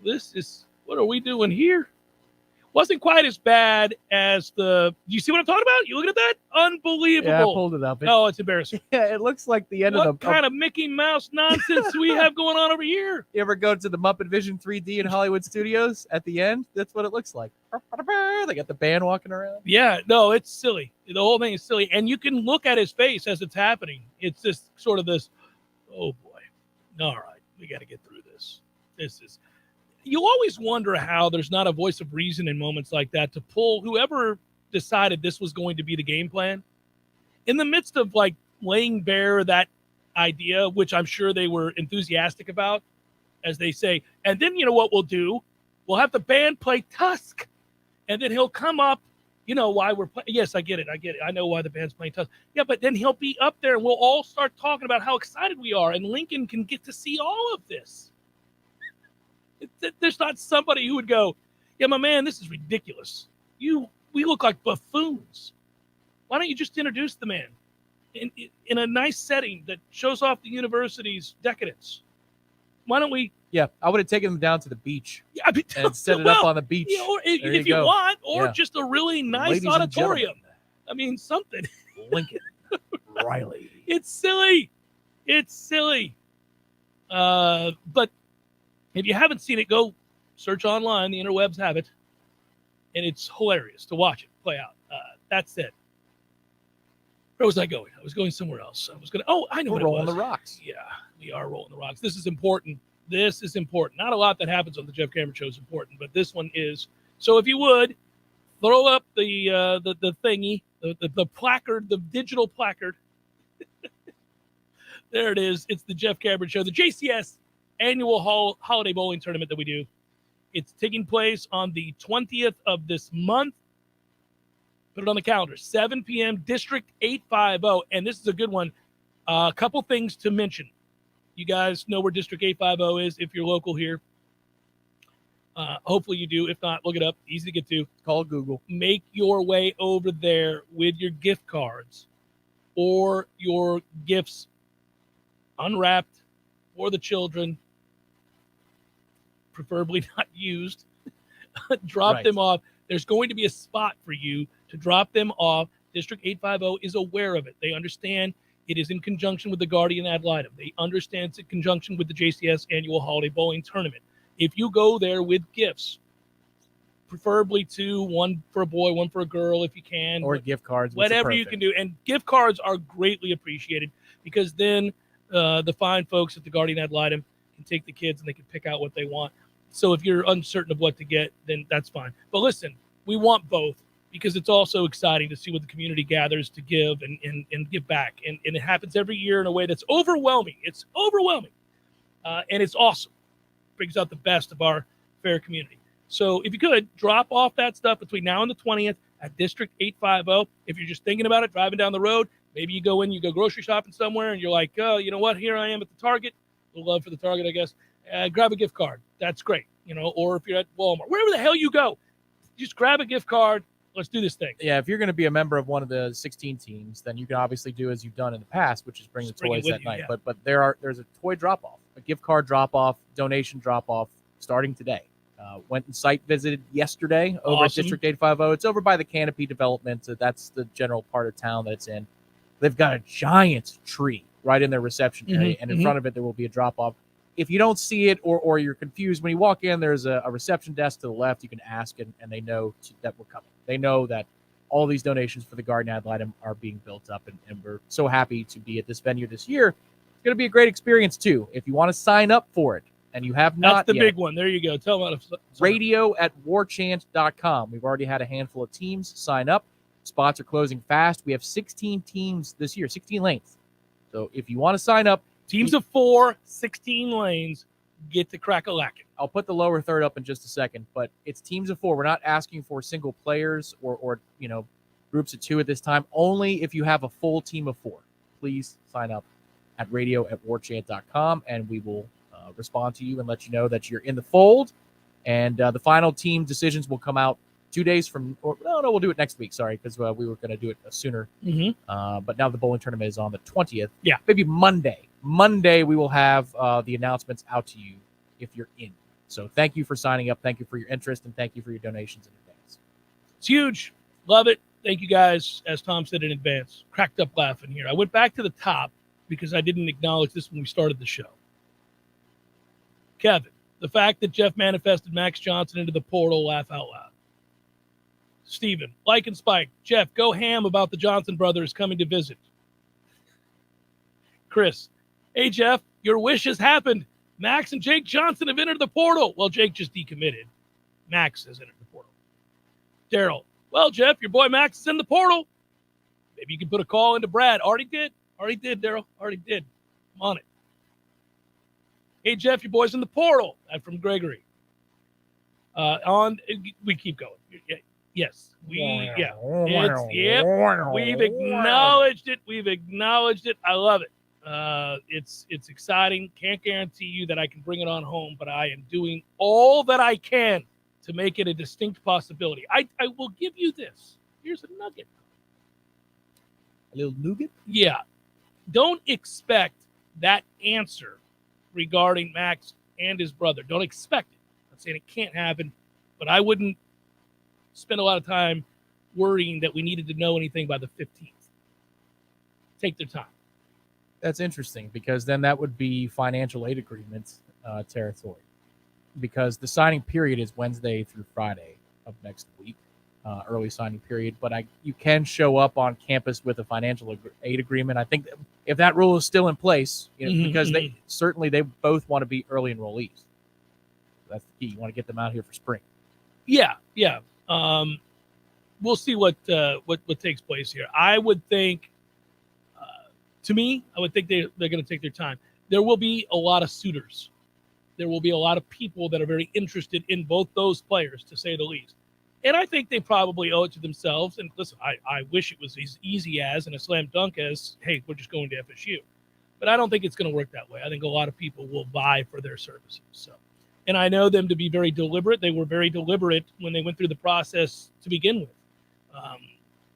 this is, what are we doing here? Wasn't quite as bad as you see what I'm talking about? You looking at that? Unbelievable. Yeah, I pulled it up. No, it's embarrassing. Yeah, it looks like the end what of the... kind of Mickey Mouse nonsense we have going on over here? You ever go to the Muppet Vision 3D in Hollywood Studios at the end? That's what it looks like. They got the band walking around. Yeah, no, it's silly. The whole thing is silly. And you can look at his face as it's happening. It's just sort of this, oh boy, all right, we got to get through this. You always wonder how there's not a voice of reason in moments like that to pull whoever decided this was going to be the game plan in the midst of like laying bare that idea, which I'm sure they were enthusiastic about, as they say. And then, you know what we'll do? We'll have the band play Tusk, and then he'll come up, you know, why we're playing. Yes, I get it. I know why the band's playing Tusk. Yeah, but then he'll be up there and we'll all start talking about how excited we are, and Lincoln can get to see all of this. There's not somebody who would go, yeah, my man, this is ridiculous. We look like buffoons. Why don't you just introduce the man in a nice setting that shows off the university's decadence? Why don't we? Yeah, I would have taken them down to the beach. Yeah, I mean, and set it up on the beach. Yeah, or if you want, or just a really nice Ladies auditorium. I mean, something. Lincoln Riley. It's silly. It's silly. But if you haven't seen it, go search online. The interwebs have it. And it's hilarious to watch it play out. That's it. Where was I going? I was going somewhere else. I know We're what rolling it was. the rocks. Yeah, we are rolling the rocks. This is important. This is important. Not a lot that happens on the Jeff Cameron Show is important, but this one is. So if you would, throw up the thingy, the placard, the digital placard. There it is. It's the Jeff Cameron Show, the JCS annual holiday bowling tournament that we do. It's taking place on the 20th of this month. Put it on the calendar, 7 p.m., District 850. And this is a good one. A couple things to mention. You guys know where District 850 is if you're local here. Hopefully you do. If not, look it up. Easy to get to. Call Google. Make your way over there with your gift cards or your gifts unwrapped for the children, preferably not used. Drop them off. There's going to be a spot for you to drop them off. District 850 is aware of it. They understand it is in conjunction with the Guardian Ad Litem. They understand it's in conjunction with the JCS annual holiday bowling tournament. If you go there with gifts, preferably two, one for a boy, one for a girl if you can. Or gift cards. Whatever you can do. And gift cards are greatly appreciated because then the fine folks at the Guardian Ad Litem can take the kids and they can pick out what they want. So if you're uncertain of what to get, then that's fine. But listen, we want both because it's also exciting to see what the community gathers to give and give back. And it happens every year in a way that's overwhelming. It's overwhelming. And it's awesome. Brings out the best of our fair community. So if you could, drop off that stuff between now and the 20th at District 850. If you're just thinking about it, driving down the road, maybe you go grocery shopping somewhere and you're like, oh, you know what? Here I am at the Target. A little love for the Target, I guess. Grab a gift card. That's great. Or if you're at Walmart, wherever the hell you go, just grab a gift card. Let's do this thing. Yeah, if you're going to be a member of one of the 16 teams, then you can obviously do as you've done in the past, which is bring the toys that night. Yeah. But there's a toy drop-off, a gift card drop-off, donation drop-off starting today. Went and site visited yesterday over at District 850. It's over by the Canopy development. So that's the general part of town that it's in. They've got a giant tree right in their reception area, and in front of it there will be a drop-off. If you don't see it or you're confused, when you walk in, there's a reception desk to the left. You can ask, and they know that we're coming. They know that all these donations for the garden ad litem are being built up, and we're so happy to be at this venue this year. It's going to be a great experience, too. If you want to sign up for it, and you have not That's the yet, big one. There you go. Tell them how to radio@warchant.com. We've already had a handful of teams sign up. Spots are closing fast. We have 16 teams this year, 16 lanes. So if you want to sign up, teams of 4, 16 lanes, get to crack-a-lackin'. I'll put the lower third up in just a second, but it's teams of 4. We're not asking for single players or groups of 2 at this time. Only if you have a full team of 4. Please sign up at radio@warchant.com, and we will respond to you and let you know that you're in the fold. And the final team decisions will come out 2 days from, we'll do it next week. Sorry, because we were going to do it sooner. But now the bowling tournament is on the 20th. Yeah, maybe Monday. Monday we will have the announcements out to you if you're in. So thank you for signing up. Thank you for your interest, and thank you for your donations in advance. It's huge. Love it. Thank you guys. As Tom said in advance, cracked up laughing here. I went back to the top because I didn't acknowledge this when we started the show. Kevin, the fact that Jeff manifested Max Johnson into the portal, laugh out loud. Steven, like and Spike, Jeff, go ham about the Johnson brothers coming to visit. Chris, hey, Jeff, your wish has happened. Max and Jake Johnson have entered the portal. Well, Jake just decommitted. Max has entered the portal. Daryl, well, Jeff, your boy Max is in the portal. Maybe you can put a call into Brad. Already did, Daryl. Already did. I'm on it. Hey, Jeff, your boy's in the portal. That's from Gregory. We keep going. Yes. We've acknowledged it. I love it. It's exciting. Can't guarantee you that I can bring it on home, but I am doing all that I can to make it a distinct possibility. I will give you this. Here's a nugget. A little nougat? Yeah. Don't expect that answer regarding Max and his brother. Don't expect it. I'm saying it can't happen, but I wouldn't spend a lot of time worrying that we needed to know anything by the 15th. Take their time. That's interesting, because then that would be financial aid agreement territory, because the signing period is Wednesday through Friday of next week, early signing period. But you can show up on campus with a financial aid agreement. I think if that rule is still in place, because they both want to be early enrollees. That's the key. You want to get them out here for spring. Yeah. We'll see what takes place here. I would think, they're going to take their time. There will be a lot of suitors. There will be a lot of people that are very interested in both those players, to say the least. And I think they probably owe it to themselves. And listen, I wish it was as easy as and a slam dunk as, hey, we're just going to FSU. But I don't think it's going to work that way. I think a lot of people will vie for their services. So, and I know them to be very deliberate. They were very deliberate when they went through the process to begin with.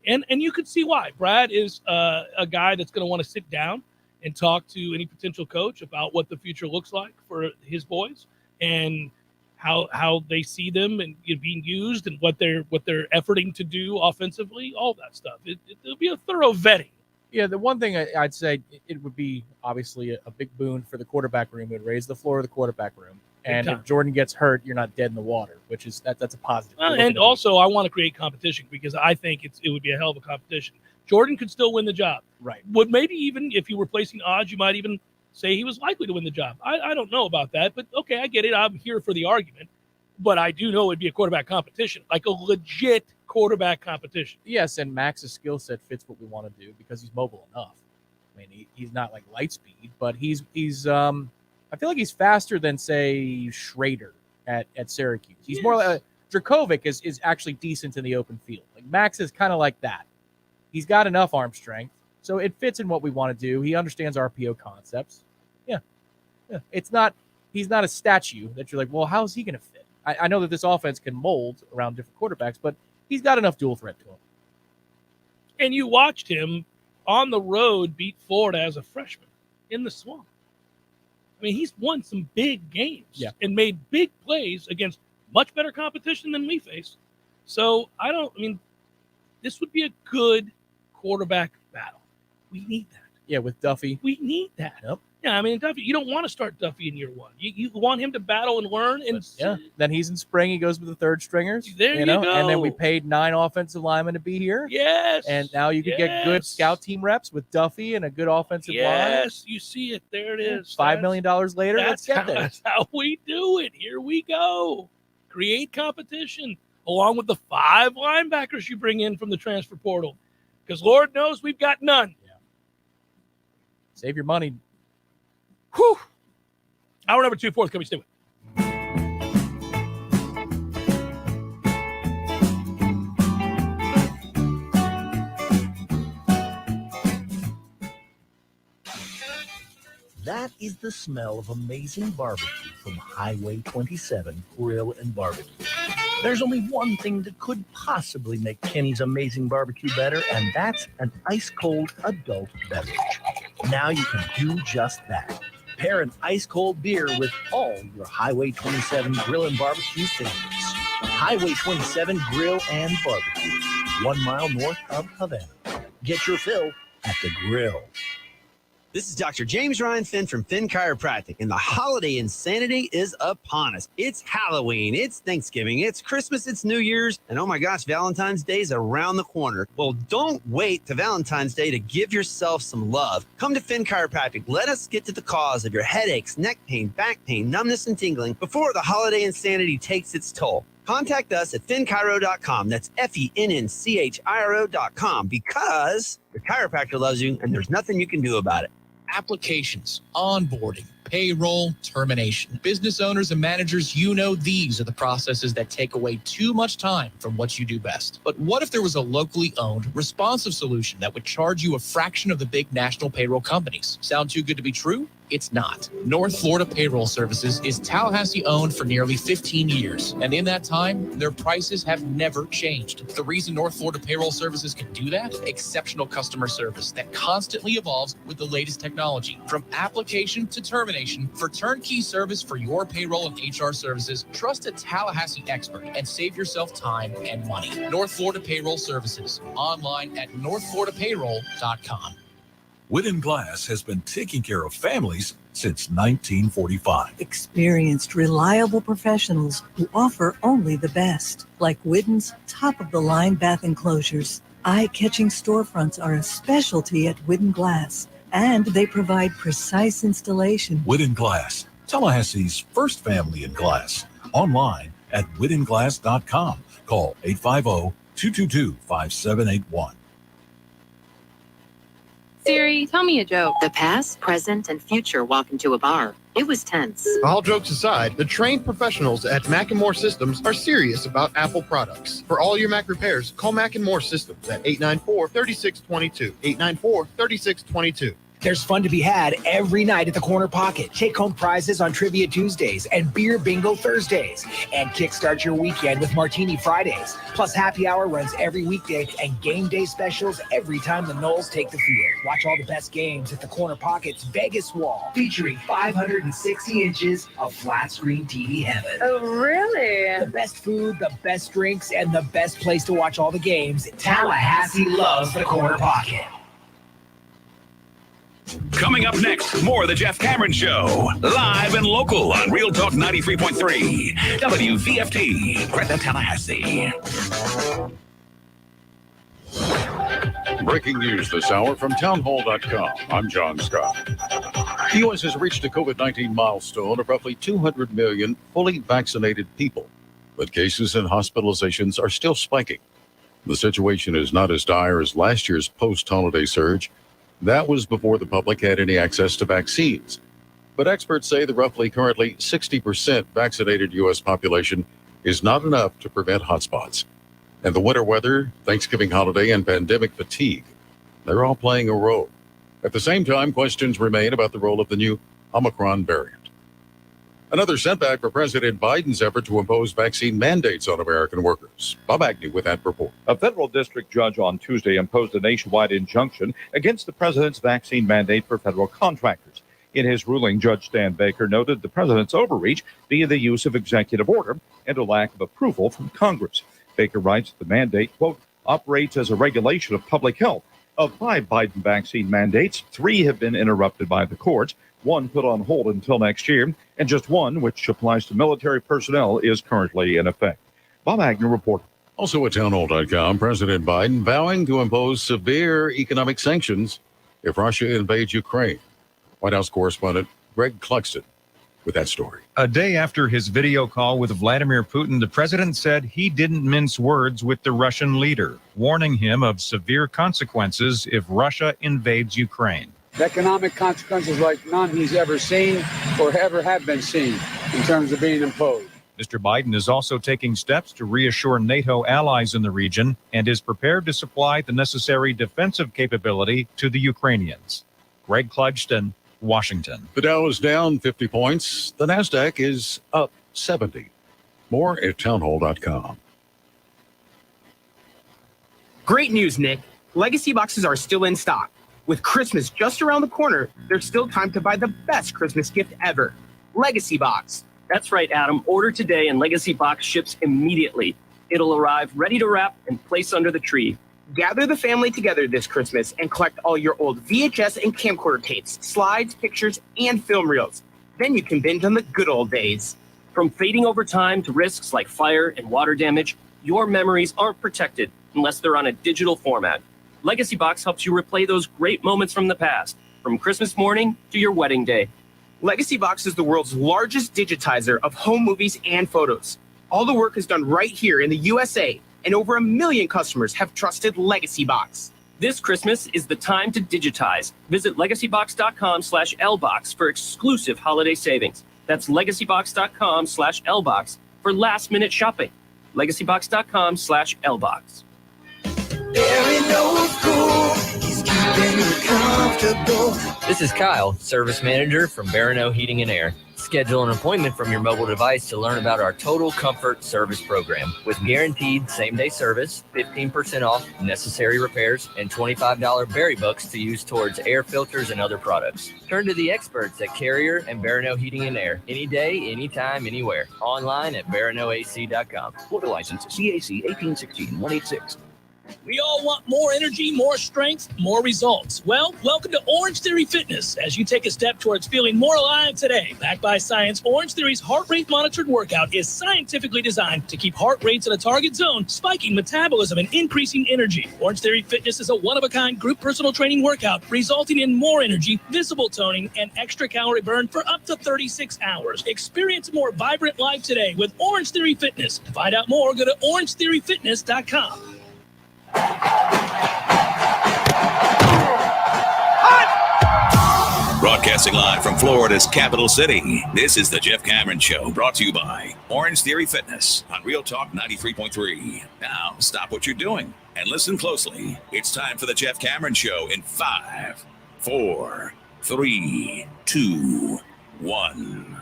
And you could see why. Brad is a guy that's going to want to sit down and talk to any potential coach about what the future looks like for his boys and how they see them and being used and what they're efforting to do offensively, all that stuff. It'll be a thorough vetting. Yeah, the one thing I'd say, it would be obviously a big boon for the quarterback room. It would raise the floor of the quarterback room. And if Jordan gets hurt, you're not dead in the water, which is that's a positive. And also, I want to create competition because I think it would be a hell of a competition. Jordan could still win the job. Right. Would maybe even if you were placing odds, you might even say he was likely to win the job. I don't know about that, but okay, I get it. I'm here for the argument. But I do know it'd be a quarterback competition, like a legit quarterback competition. Yes, and Max's skill set fits what we want to do because he's mobile enough. I mean, he's not like light speed, but he's I feel like he's faster than, say, Schrader at Syracuse. He's more like Dracovic is actually decent in the open field. Like Max is kind of like that. He's got enough arm strength, so it fits in what we want to do. He understands RPO concepts. Yeah. He's not a statue that you're like, well, how's he going to fit? I know that this offense can mold around different quarterbacks, but he's got enough dual threat to him. And you watched him on the road beat Florida as a freshman in the Swamp. I mean, he's won some big games and made big plays against much better competition than we face. So this would be a good quarterback battle. We need that. Yeah, with Duffy. We need that. Yep. Yeah, Duffy, you don't want to start Duffy in year one. You want him to battle and learn. And then he's in spring. He goes with the third stringers. There you go. And then we paid 9 offensive linemen to be here. Yes. And now you could get good scout team reps with Duffy and a good offensive line. Yes, you see it. There it is. $5 million later, let's get there. That's how we do it. Here we go. Create competition along with the 5 linebackers you bring in from the transfer portal. Because Lord knows we've got none. Yeah. Save your money. Whew. Hour number 2, fourth. Can we stay with? That is the smell of amazing barbecue from Highway 27 Grill and Barbecue. There's only one thing that could possibly make Kenny's Amazing Barbecue better, and that's an ice-cold adult beverage. Now you can do just that. Pair an ice-cold beer with all your Highway 27 Grill and Barbecue favorites. Highway 27 Grill and Barbecue, 1 mile north of Havana. Get your fill at the grill. This is Dr. James Ryan Finn from Finn Chiropractic, and the holiday insanity is upon us. It's Halloween, it's Thanksgiving, it's Christmas, it's New Year's, and oh my gosh, Valentine's Day is around the corner. Well, don't wait to Valentine's Day to give yourself some love. Come to Finn Chiropractic. Let us get to the cause of your headaches, neck pain, back pain, numbness, and tingling before the holiday insanity takes its toll. Contact us at finnchiro.com. That's FENNCHIRO.com, because the chiropractor loves you and there's nothing you can do about it. Applications, onboarding, payroll, termination. Business owners and managers, these are the processes that take away too much time from what you do best. But what if there was a locally owned, responsive solution that would charge you a fraction of the big national payroll companies? Sound too good to be true? It's not. North Florida Payroll Services is Tallahassee owned for nearly 15 years. And in that time, their prices have never changed. The reason North Florida Payroll Services can do that? Exceptional customer service that constantly evolves with the latest technology. From application to termination, for turnkey service for your payroll and HR services, trust a Tallahassee expert and save yourself time and money. North Florida Payroll Services. Online at northfloridapayroll.com. Wooden Glass has been taking care of families since 1945. Experienced, reliable professionals who offer only the best, like Widden's top-of-the-line bath enclosures. Eye-catching storefronts are a specialty at Wooden Glass, and they provide precise installation. Wooden Glass, Tallahassee's first family in glass. Online at widdenglass.com. Call 850-222-5781. Siri, tell me a joke. The past, present, and future walk into a bar. It was tense. All jokes aside, the trained professionals at Mac & More Systems are serious about Apple products. For all your Mac repairs, call Mac & More Systems at 894-3622. 894-3622. There's fun to be had every night at the Corner Pocket. Take home prizes on Trivia Tuesdays and Beer Bingo Thursdays. And kickstart your weekend with Martini Fridays. Plus, happy hour runs every weekday and game day specials every time the Noles take the field. Watch all the best games at the Corner Pocket's Vegas Wall, featuring 560 inches of flat screen TV heaven. Oh, really? The best food, the best drinks, and the best place to watch all the games. Tallahassee loves the Corner Pocket. Coming up next, more of the Jeff Cameron Show. Live and local on Real Talk 93.3. WVFT, Greta, Tallahassee. Breaking news this hour from townhall.com. I'm John Scott. The U.S. has reached a COVID-19 milestone of roughly 200 million fully vaccinated people, but cases and hospitalizations are still spiking. The situation is not as dire as last year's post-holiday surge. That was before the public had any access to vaccines. But experts say the roughly currently 60% vaccinated U.S. population is not enough to prevent hotspots. And the winter weather, Thanksgiving holiday, and pandemic fatigue, they're all playing a role. At the same time, questions remain about the role of the new Omicron variant. Another setback for President Biden's effort to impose vaccine mandates on American workers. Bob Agnew with that report. A federal district judge on Tuesday imposed a nationwide injunction against the president's vaccine mandate for federal contractors. In his ruling, Judge Stan Baker noted the president's overreach via the use of executive order and a lack of approval from Congress. Baker writes the mandate, quote, operates as a regulation of public health. Of 5 Biden vaccine mandates, 3 have been interrupted by the courts, 1 put on hold until next year, and just 1, which applies to military personnel, is currently in effect. Bob Agnew reporting. Also at townhall.com, President Biden vowing to impose severe economic sanctions if Russia invades Ukraine. White House correspondent Greg Clugston with that story. A day after his video call with Vladimir Putin, the president said he didn't mince words with the Russian leader, warning him of severe consequences if Russia invades Ukraine. Economic consequences like none he's ever seen or ever have been seen in terms of being imposed. Mr. Biden is also taking steps to reassure NATO allies in the region and is prepared to supply the necessary defensive capability to the Ukrainians. Greg Clugston, Washington. The Dow is down 50 points. The NASDAQ is up 70. More at townhall.com. Great news, Nick. Legacy boxes are still in stock. With Christmas just around the corner, there's still time to buy the best Christmas gift ever. Legacy Box. That's right, Adam. Order today and Legacy Box ships immediately. It'll arrive ready to wrap and place under the tree. Gather the family together this Christmas and collect all your old VHS and camcorder tapes, slides, pictures, and film reels. Then you can binge on the good old days. From fading over time to risks like fire and water damage, your memories aren't protected unless they're on a digital format. Legacy Box helps you replay those great moments from the past, from Christmas morning to your wedding day. Legacy Box is the world's largest digitizer of home movies and photos. All the work is done right here in the USA, and over 1 million customers have trusted Legacy Box. This Christmas is the time to digitize. Visit legacybox.com/lbox for exclusive holiday savings. That's legacybox.com/lbox for last-minute shopping. legacybox.com/lbox. This is Kyle, service manager from Barano Heating and Air. Schedule an appointment from your mobile device to learn about our Total Comfort Service Program. With guaranteed same-day service, 15% off necessary repairs, and $25 berry bucks to use towards air filters and other products. Turn to the experts at Carrier and Barano Heating and Air. Any day, anytime, anywhere. Online at baranoac.com. Florida license CAC 1816-186. We all want more energy, more strength, more results. Well, welcome to Orange Theory Fitness as you take a step towards feeling more alive today. Backed by science, Orange Theory's heart rate monitored workout is scientifically designed to keep heart rates in a target zone, spiking metabolism and increasing energy. Orange Theory Fitness is a one-of-a-kind group personal training workout resulting in more energy, visible toning, and extra calorie burn for up to 36 hours. Experience a more vibrant life today with Orange Theory Fitness. To find out more, go to orangetheoryfitness.com. Broadcasting live from Florida's capital city, this is the Jeff Cameron Show, brought to you by Orange Theory Fitness on Real Talk 93.3. Now, stop what you're doing and listen closely. It's time for the Jeff Cameron Show in 5, 4, 3, 2, 1.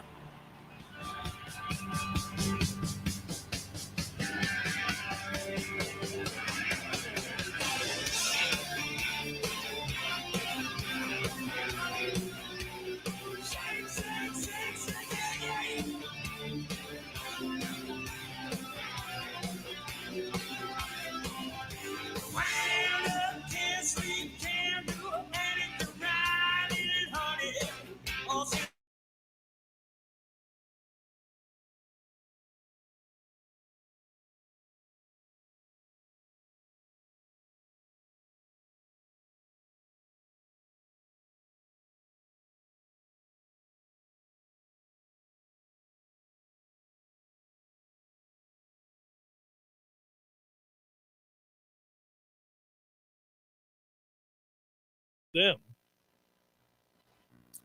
Them.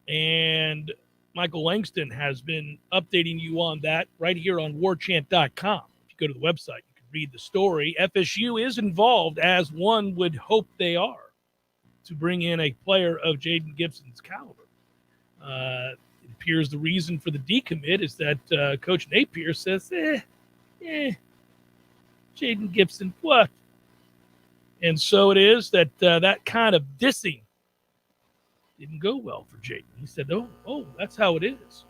And Michael Langston has been updating you on that right here on warchant.com. If you go to the website, you can read the story. FSU is involved, as one would hope they are, to bring in a player of Jaden Gibson's caliber. It appears the reason for the decommit is that Coach Napier says, Jaden Gibson, what? And so it is that that kind of dissing Didn't go well for Jaden. He said, oh, that's how it is.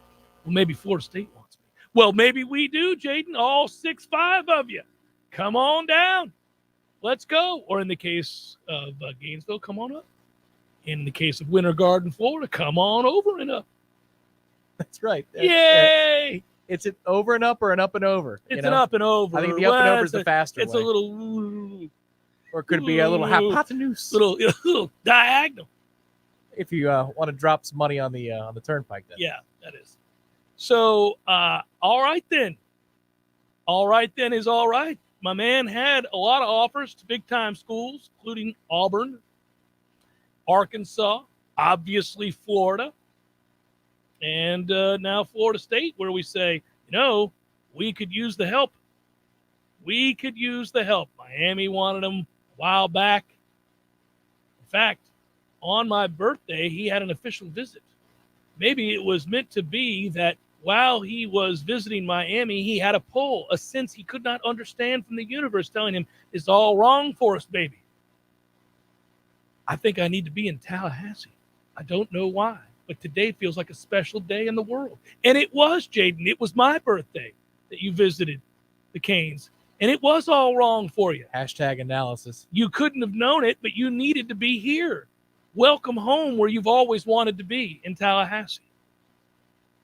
Well, maybe Florida State wants me. Well, maybe we do, Jaden. All 6'5" of you. Come on down. Let's go. Or in the case of Gainesville, come on up. In the case of Winter Garden, Florida, come on over and up. That's right. Yay! It's an over and up or an up and over. It's an up and over. I think the up and over is the faster It's way. a little... Or it could be a little hypotenuse. Little diagonal. If you want to drop some money on the turnpike, then. Yeah, that is. So, all right then. All right then is all right. My man had a lot of offers to big-time schools, including Auburn, Arkansas, obviously Florida, and now Florida State, where we say, we could use the help. We could use the help. Miami wanted him a while back. In fact, on my birthday, he had an official visit. Maybe it was meant to be that while he was visiting Miami, he had a pull, a sense he could not understand from the universe telling him, it's all wrong for us, baby. I think I need to be in Tallahassee. I don't know why, but today feels like a special day in the world. And it was, Jaden. It was my birthday that you visited the Canes. And it was all wrong for you. Hashtag analysis. You couldn't have known it, but you needed to be here. Welcome home where you've always wanted to be, in Tallahassee.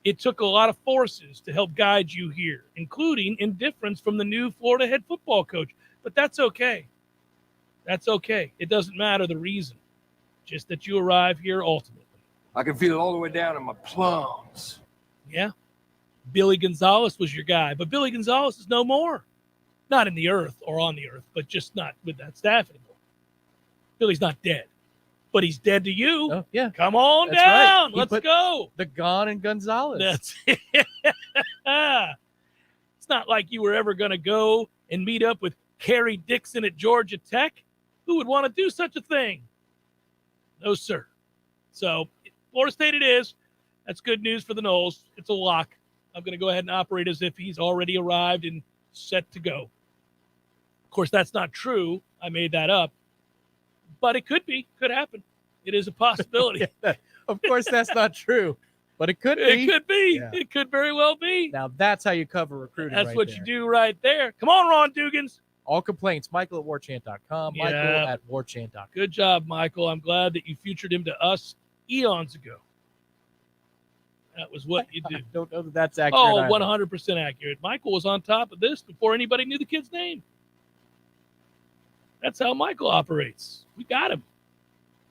It took a lot of forces to help guide you here, including indifference from the new Florida head football coach. But that's okay. That's okay. It doesn't matter the reason, just that you arrive here ultimately. I can feel it all the way down in my plums. Yeah. Billy Gonzalez was your guy, but Billy Gonzalez is no more. Not in the earth or on the earth, but just not with that staff anymore. Billy's not dead, but he's dead to you. Oh, yeah. Come on That's down. right. Let's go. The Gone and Gonzalez. That's it. It's not like you were ever going to go and meet up with Kerry Dixon at Georgia Tech. Who would want to do such a thing? No, sir. So, Florida State it is. That's good news for the Noles. It's a lock. I'm going to go ahead and operate as if he's already arrived and set to go. Of course, that's not true. I made that up. But it could be. Could happen. It is a possibility. Of course, that's not true. But it could be. It could be. Yeah. It could very well be. Now, that's how you cover recruiting. That's right what there. you do right there. Come on, Ron Dugans. All complaints, Michael at warchant.com. Yeah. Michael at warchant.com. Good job, Michael. I'm glad that you featured him to us eons ago. That was what you did. I don't know that that's accurate. Oh, either. 100% accurate. Michael was on top of this before anybody knew the kid's name. That's how Michael operates. We got him.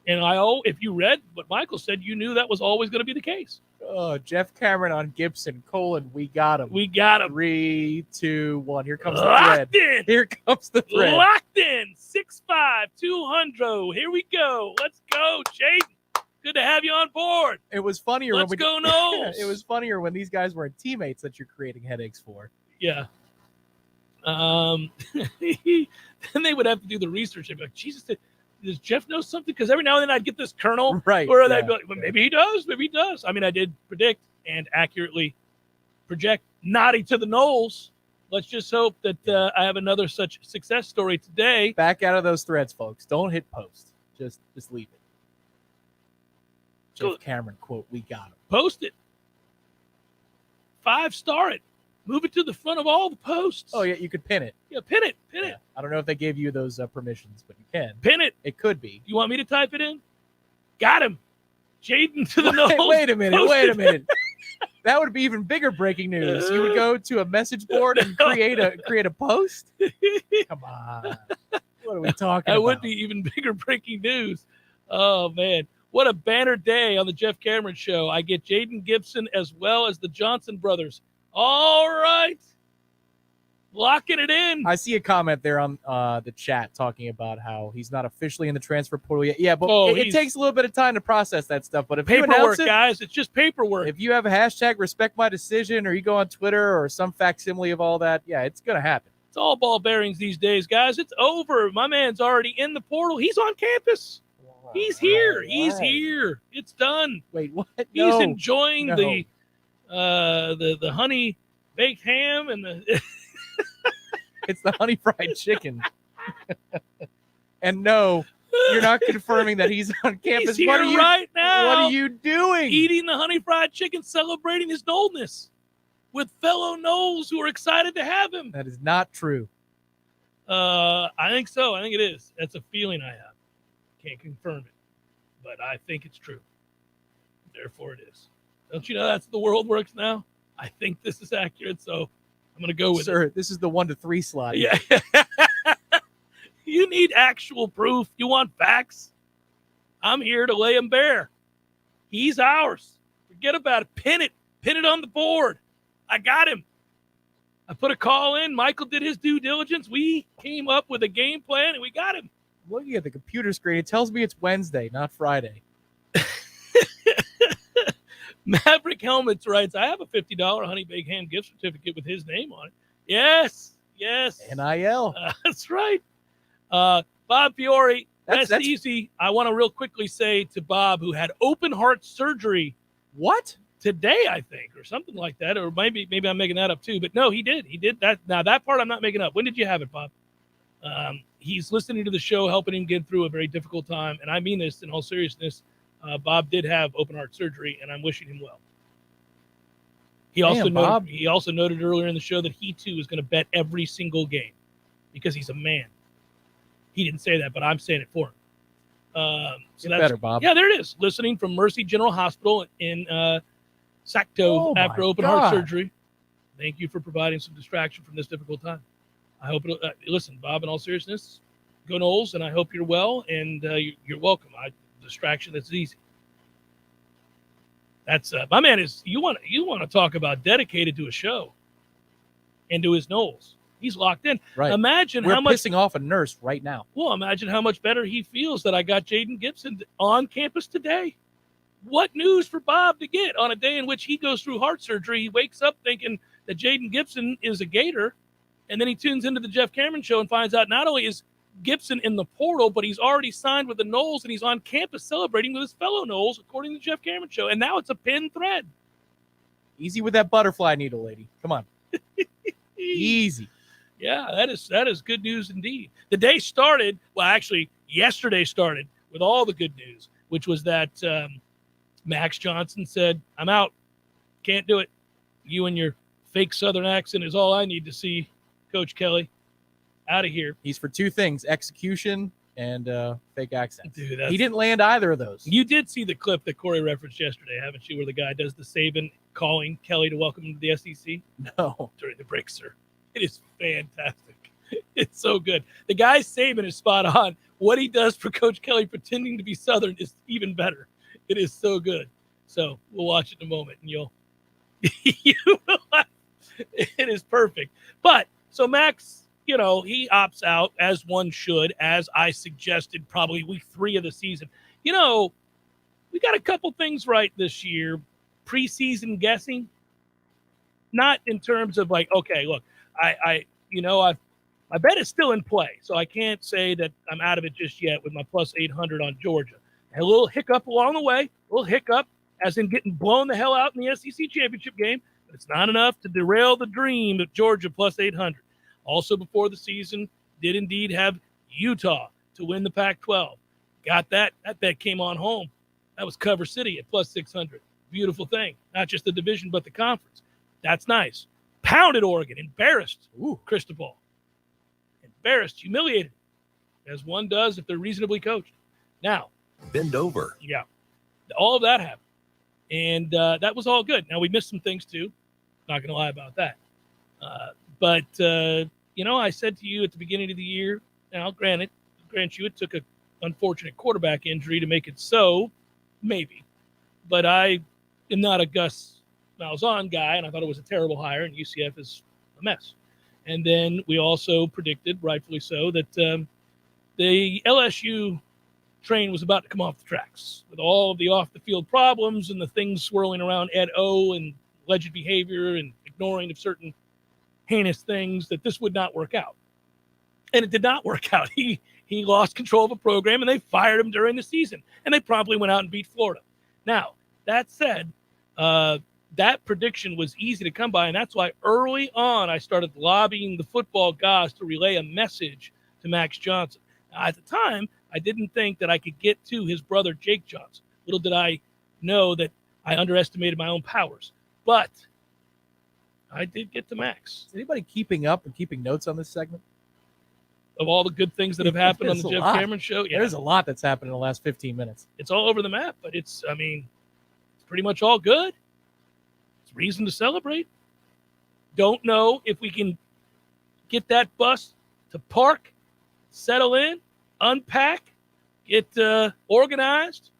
And if you read what Michael said, you knew that was always going to be the case. Oh, Jeff Cameron on Gibson, we got him. We got him. 3, 2, 1. Here comes Locked the thread. in. Here comes the thread. Locked in. 6'5", 200. Here we go. Let's go, Jaden. Good to have you on board. It was funnier Let's when go, Noles. It was funnier when these guys weren't teammates that you're creating headaches for. Yeah. Then they would have to do the research. They'd be like, Jesus, does Jeff know something? Because every now and then I'd get this kernel. Right. Where they'd be like, well, maybe he does. Maybe he does. I mean, I did predict and accurately project Naughty to the Noles. Let's just hope that I have another such success story today. Back out of those threads, folks. Don't hit post. Just leave it. Jeff Cameron quote, we got him. Post it. 5-star it. Move it to the front of all the posts. Oh, yeah, you could pin it. Yeah, pin it. Pin it. I don't know if they gave you those permissions, but you can. Pin it. It could be. You want me to type it in? Got him. Jaden to the Noles. Wait a minute. That would be even bigger breaking news. You would go to a message board and create a post? Come on. What are we talking about? That would be even bigger breaking news. Oh, man. What a banner day on the Jeff Cameron Show. I get Jaden Gibson as well as the Johnson brothers. All right. Locking it in. I see a comment there on the chat talking about how he's not officially in the transfer portal yet. Yeah, but it takes a little bit of time to process that stuff. But if you paperwork, announce it, guys, it's just paperwork. If you have a hashtag respect my decision, or you go on Twitter or some facsimile of all that, yeah, it's going to happen. It's all ball bearings these days, guys. It's over. My man's already in the portal. He's on campus. He's here. He's here. It's done. Wait, what? He's enjoying the honey baked ham and the it's the honey fried chicken. And no, You're not confirming that he's on campus. He's here right now. What are you doing? Eating the honey fried chicken, celebrating his Noleness with fellow Noles who are excited to have him. That is not true. I think so. I think it is. That's a feeling I have. Can't confirm it, but I think it's true. Therefore, it is. Don't you know that's the world works now? I think this is accurate, so I'm going to go with it. Sir, this is the 1 to 3 slide. Yeah. You need actual proof. You want facts? I'm here to lay them bare. He's ours. Forget about it. Pin it. Pin it on the board. I got him. I put a call in. Michael did his due diligence. We came up with a game plan, and we got him. Looking at the computer screen, it tells me it's Wednesday, not Friday. Maverick Helmets writes, I have a $50 Honey Baked Ham gift certificate with his name on it. Yes. NIL. That's right. Bob Fiore, that's easy. I want to real quickly say to Bob, who had open heart surgery. What? Today, I think, or something like that. Or maybe I'm making that up too. But no, he did. He did that. Now, that part I'm not making up. When did you have it, Bob? He's listening to the show, helping him get through a very difficult time. And I mean this in all seriousness. Bob did have open heart surgery, and I'm wishing him well. He also noted earlier in the show that he too is going to bet every single game because he's a man. He didn't say that, but I'm saying it for him. So that's better, Bob. Yeah, there it is. Listening from Mercy General Hospital in Sacto after open heart surgery. Thank you for providing some distraction from this difficult time. I hope it'll listen, Bob. In all seriousness, go Noles, and I hope you're well, and you're welcome. Distraction that's easy. That's my man is you want to talk about dedicated to a show and to his Noles. He's locked in. Right. Imagine We're how much pissing off a nurse right now. Well, imagine how much better he feels that I got Jaden Gibson on campus today. What news for Bob to get on a day in which he goes through heart surgery? He wakes up thinking that Jaden Gibson is a Gator, and then he tunes into the Jeff Cameron show and finds out not only is Gibson in the portal, but he's already signed with the Noles, and he's on campus celebrating with his fellow Noles, according to the Jeff Cameron show. And now it's a pinned thread. Easy with that butterfly needle, lady. Come on. Easy. Yeah, that is good news indeed. The day started, well, actually, yesterday started with all the good news, which was that Max Johnson said, I'm out. Can't do it. You and your fake Southern accent is all I need to see, Coach Kelly. Out of here. He's for two things, execution and fake accents. Dude, he didn't land either of those. You did see the clip that Corey referenced yesterday, haven't you, where the guy does the Saban calling Kelly to welcome him to the SEC? No. During the break, sir. It is fantastic. It's so good. The guy Saban is spot on. What he does for Coach Kelly pretending to be Southern is even better. It is so good. So we'll watch it in a moment, and you will laugh. It is perfect. But so Max, he opts out, as one should, as I suggested, probably week 3 of the season. We got a couple things right this year. Preseason guessing, not in terms of like, okay, look, my bet is still in play, so I can't say that I'm out of it just yet with my plus 800 on Georgia. I had a little hiccup along the way, as in getting blown the hell out in the SEC championship game, but it's not enough to derail the dream of Georgia plus 800. Also, before the season, did indeed have Utah to win the Pac-12. Got that. That bet came on home. That was Cover City at plus 600. Beautiful thing. Not just the division, but the conference. That's nice. Pounded Oregon. Embarrassed. Cristobal. Embarrassed. Humiliated. As one does if they're reasonably coached. Now. Bend over. Yeah. All of that happened. And that was all good. Now, we missed some things, too. Not going to lie about that. But I said to you at the beginning of the year, now, grant you, it took an unfortunate quarterback injury to make it so, maybe. But I am not a Gus Malzahn guy, and I thought it was a terrible hire, and UCF is a mess. And then we also predicted, rightfully so, that the LSU train was about to come off the tracks with all of the off-the-field problems and the things swirling around Ed O and alleged behavior and ignoring of certain heinous things, that this would not work out. And it did not work out. He lost control of a program, and they fired him during the season. And they promptly went out and beat Florida. Now, that said, that prediction was easy to come by, and that's why early on I started lobbying the football gods to relay a message to Max Johnson. At the time, I didn't think that I could get to his brother, Jake Johnson. Little did I know that I underestimated my own powers. But I did get to Max. Is anybody keeping up and keeping notes on this segment? Of all the good things that have happened on the Jeff Cameron show? Yeah. There's a lot that's happened in the last 15 minutes. It's all over the map, but it's pretty much all good. It's reason to celebrate. Don't know if we can get that bus to park, settle in, unpack, get organized,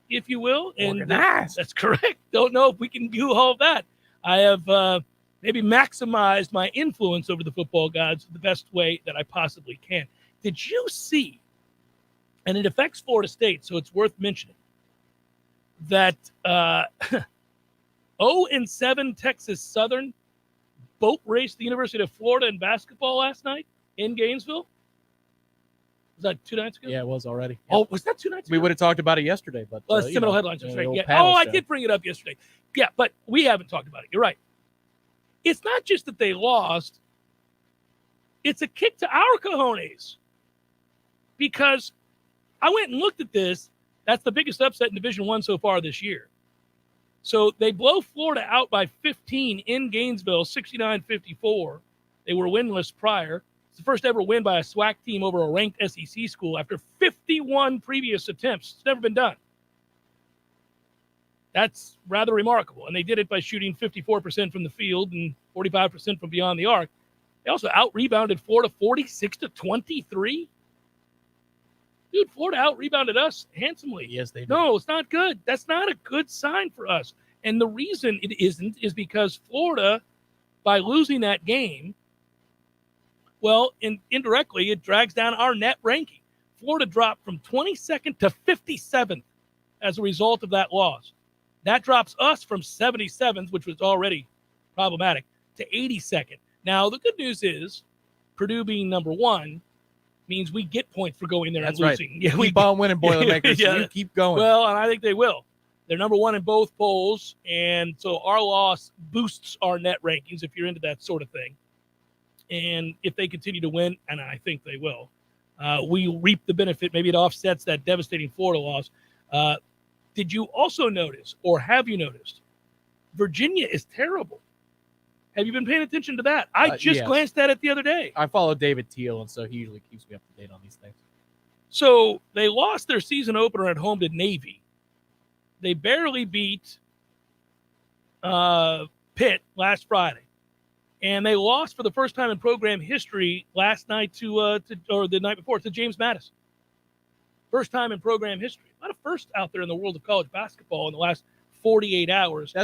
if you will. Organized. That's correct. Don't know if we can do all of that. I have maybe maximized my influence over the football gods the best way that I possibly can. Did you see, and it affects Florida State, so it's worth mentioning, that 0-7 Texas Southern boat raced the University of Florida in basketball last night in Gainesville? Was that 2 nights ago? Yeah, it was already. Oh, was that 2 nights ago? We would have talked about it yesterday, but Well, Seminole headlines. Right. Yeah. panel I show. did bring it up yesterday. Yeah, but we haven't talked about it. You're right. It's not just that they lost. It's a kick to our cojones. Because I went and looked at this. That's the biggest upset in Division I so far this year. So they blow Florida out by 15 in Gainesville, 69-54. They were winless prior. It's the first ever win by a SWAC team over a ranked SEC school after 51 previous attempts. It's never been done. That's rather remarkable. And they did it by shooting 54% from the field and 45% from beyond the arc. They also out-rebounded Florida 46-23. Dude, Florida out-rebounded us handsomely. Yes, they did. No, it's not good. That's not a good sign for us. And the reason it isn't is because Florida, by losing that game, well, indirectly, it drags down our net ranking. Florida dropped from 22nd to 57th as a result of that loss. That drops us from 77th, which was already problematic, to 82nd. Now, the good news is Purdue being number one means we get points for going there That's and right. losing. Yeah, Keep on winning, Boilermakers. Yeah. You keep going. Well, and I think they will. They're number one in both polls, and so our loss boosts our net rankings if you're into that sort of thing. And if they continue to win, and I think they will, we reap the benefit. Maybe it offsets that devastating Florida loss. Did you also notice, or have you noticed, Virginia is terrible? Have you been paying attention to that? I just yes. glanced at it the other day. I follow David Teal, and so he usually keeps me up to date on these things. So they lost their season opener at home to Navy. They barely beat Pitt last Friday. And they lost for the first time in program history last night or the night before to James Madison. First time in program history. A lot of firsts out there in the world of college basketball in the last 48 hours.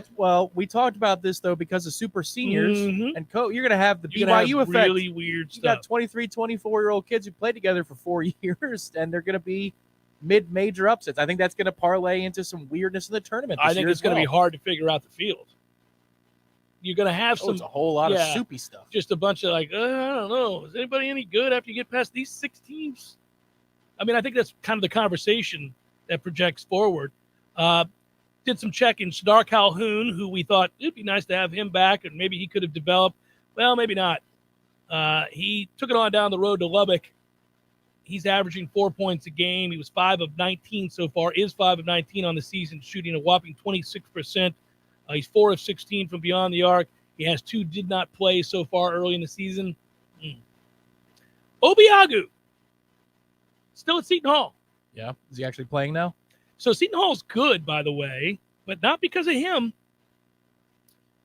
We talked about this, though, because of super seniors. Mhm. And you're going to have the You're gonna BYU have effect. really weird You stuff. got 23, 24-year-old kids who played together for 4 years, and they're going to be mid-major upsets. I think that's going to parlay into some weirdness in the tournament this I think year it's as going to be well. hard to figure out the field. You're going to have It's a whole lot of soupy stuff. Just a bunch of I don't know. Is anybody any good after you get past these 6 teams? I mean, I think that's kind of the conversation that projects forward. Did some checking. Shadar Calhoun, who we thought it'd be nice to have him back, and maybe he could have developed. Well, maybe not. He took it on down the road to Lubbock. He's averaging 4 points a game. He was 5 of 19 so far, is 5 of 19 on the season, shooting a whopping 26%. He's 4 of 16 from beyond the arc. He has 2 did not play so far early in the season. Obiagu, still at Seton Hall. Yeah. Is he actually playing now? So Seton Hall's good, by the way, but not because of him.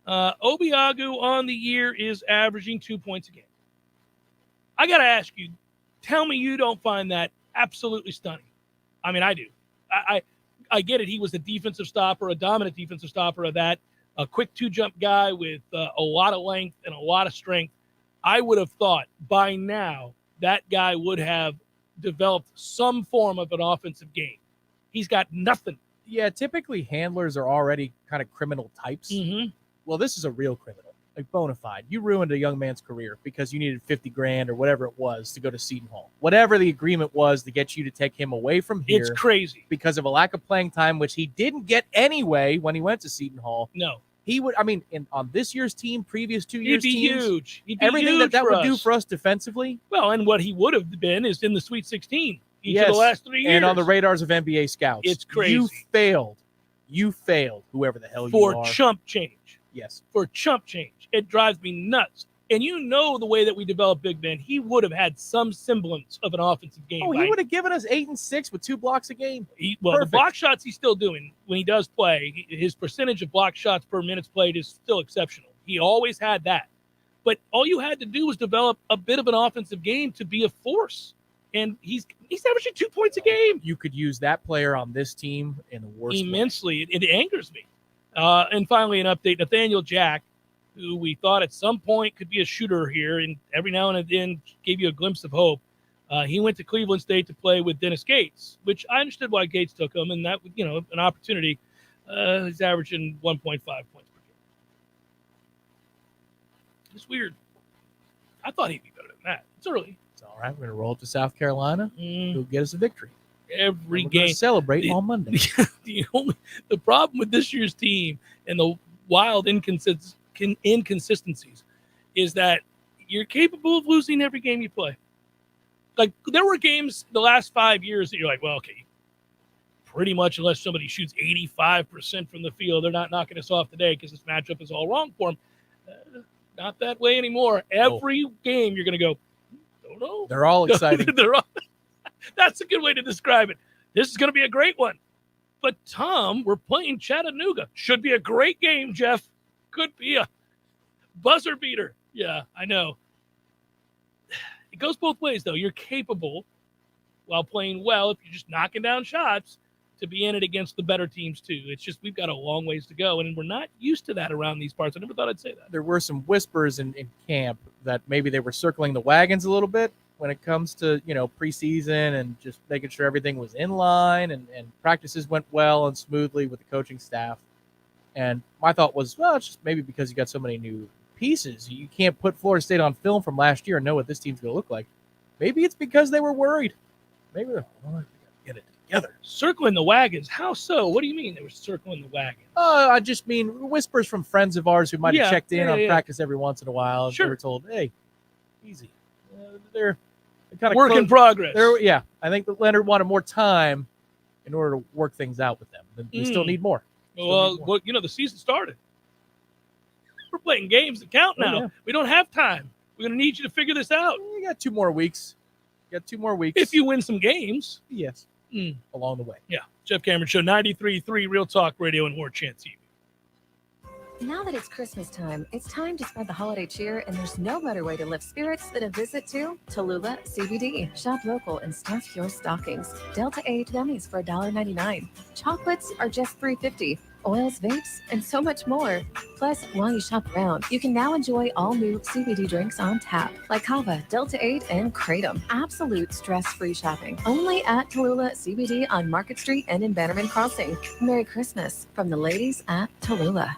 Obiagu on the year is averaging 2 points a game. I got to ask you, tell me you don't find that absolutely stunning. I mean, I do. I get it. He was a defensive stopper, a dominant defensive stopper of that, a quick 2-jump guy with a lot of length and a lot of strength. I would have thought by now that guy would have developed some form of an offensive game. He's got nothing. Yeah, typically handlers are already kind of criminal types. Mm-hmm. Well, this is a real criminal, like bona fide. You ruined a young man's career because you needed $50,000 or whatever it was to go to Seton Hall. Whatever the agreement was to get you to take him away from here. It's crazy. Because of a lack of playing time, which he didn't get anyway when he went to Seton Hall. No. He would, I mean, on this year's team, previous 2 years' He'd be teams, huge. He'd be everything huge that for would do us. for us defensively. Well, and what he would have been is in the Sweet 16 each Yes, of the last 3 years. and on the radars of NBA scouts. It's crazy. You failed, whoever the hell you For are. chump change. Yes. For chump change. It drives me nuts. And you know the way that we develop big men, he would have had some semblance of an offensive game. Oh, he would have given us 8 and 6 with 2 blocks a game. The Perfect. block shots he's still doing when he does play, his percentage of block shots per minutes played is still exceptional. He always had that. But all you had to do was develop a bit of an offensive game to be a force. And he's averaging 2 points a game. You could use that player on this team in the worst Immensely. It angers me. And finally, an update. Nathaniel Jack, who we thought at some point could be a shooter here and every now and then gave you a glimpse of hope. He went to Cleveland State to play with Dennis Gates, which I understood why Gates took him, and that, an opportunity. He's averaging 1.5 points per game. It's weird. I thought he'd be better than that. It's early. It's all right. We're going to roll up to South Carolina. Who'll get us a victory. Every We're game. gonna celebrate on Monday. The problem with this year's team and the wild inconsistencies is that you're capable of losing every game you play. Like, there were games the last 5 years that you're like, well, okay, pretty much unless somebody shoots 85% from the field, they're not knocking us off today because this matchup is all wrong for them. Not that way anymore. Every game you're going to go, don't know. They're all exciting. That's a good way to describe it. This is going to be a great one. But, Tom, we're playing Chattanooga. Should be a great game, Jeff. Could be a buzzer beater. Yeah, I know. It goes both ways, though. You're capable, while playing well, if you're just knocking down shots, to be in it against the better teams, too. It's just we've got a long ways to go, and we're not used to that around these parts. I never thought I'd say that. There were some whispers in camp that maybe they were circling the wagons a little bit when it comes to, preseason and just making sure everything was in line and practices went well and smoothly with the coaching staff. And my thought was, well, it's just maybe because you got so many new pieces. You can't put Florida State on film from last year and know what this team's going to look like. Maybe it's because they were worried. Maybe they're get it together. Circling the wagons? How so? What do you mean they were circling the wagons? I just mean whispers from friends of ours who might have checked in on practice every once in a while. Sure. They were told, hey, easy. They're kind of work in progress. I think that Leonard wanted more time in order to work things out with them. We still need more. Well, the season started. We're playing games that count now. Yeah. We don't have time. We're going to need you to figure this out. You got 2 more weeks. If you win some games. Yes. Along the way. Yeah. Jeff Cameron Show, 93.3 Real Talk Radio and Warchant TV. Now that it's Christmas time, it's time to spread the holiday cheer, and there's no better way to lift spirits than a visit to Tallulah CBD. Shop local and stuff your stockings. Delta 8 gummies for $1.99. Chocolates are just $3.50. Oils, vapes, and so much more. Plus, while you shop around, you can now enjoy all new CBD drinks on tap, like Kava, Delta 8, and Kratom. Absolute stress-free shopping. Only at Tallulah CBD on Market Street and in Bannerman Crossing. Merry Christmas from the ladies at Tallulah.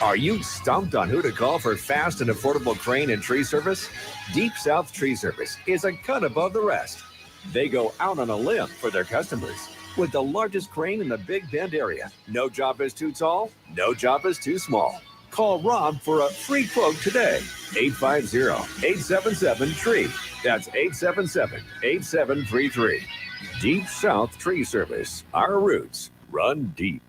Are you stumped on who to call for fast and affordable crane and tree service? Deep South Tree Service is a cut above the rest. They go out on a limb for their customers. With the largest crane in the Big Bend area, no job is too tall, no job is too small. Call Rob for a free quote today. 850-877-TREE. That's 877-8733. Deep South Tree Service. Our roots run deep.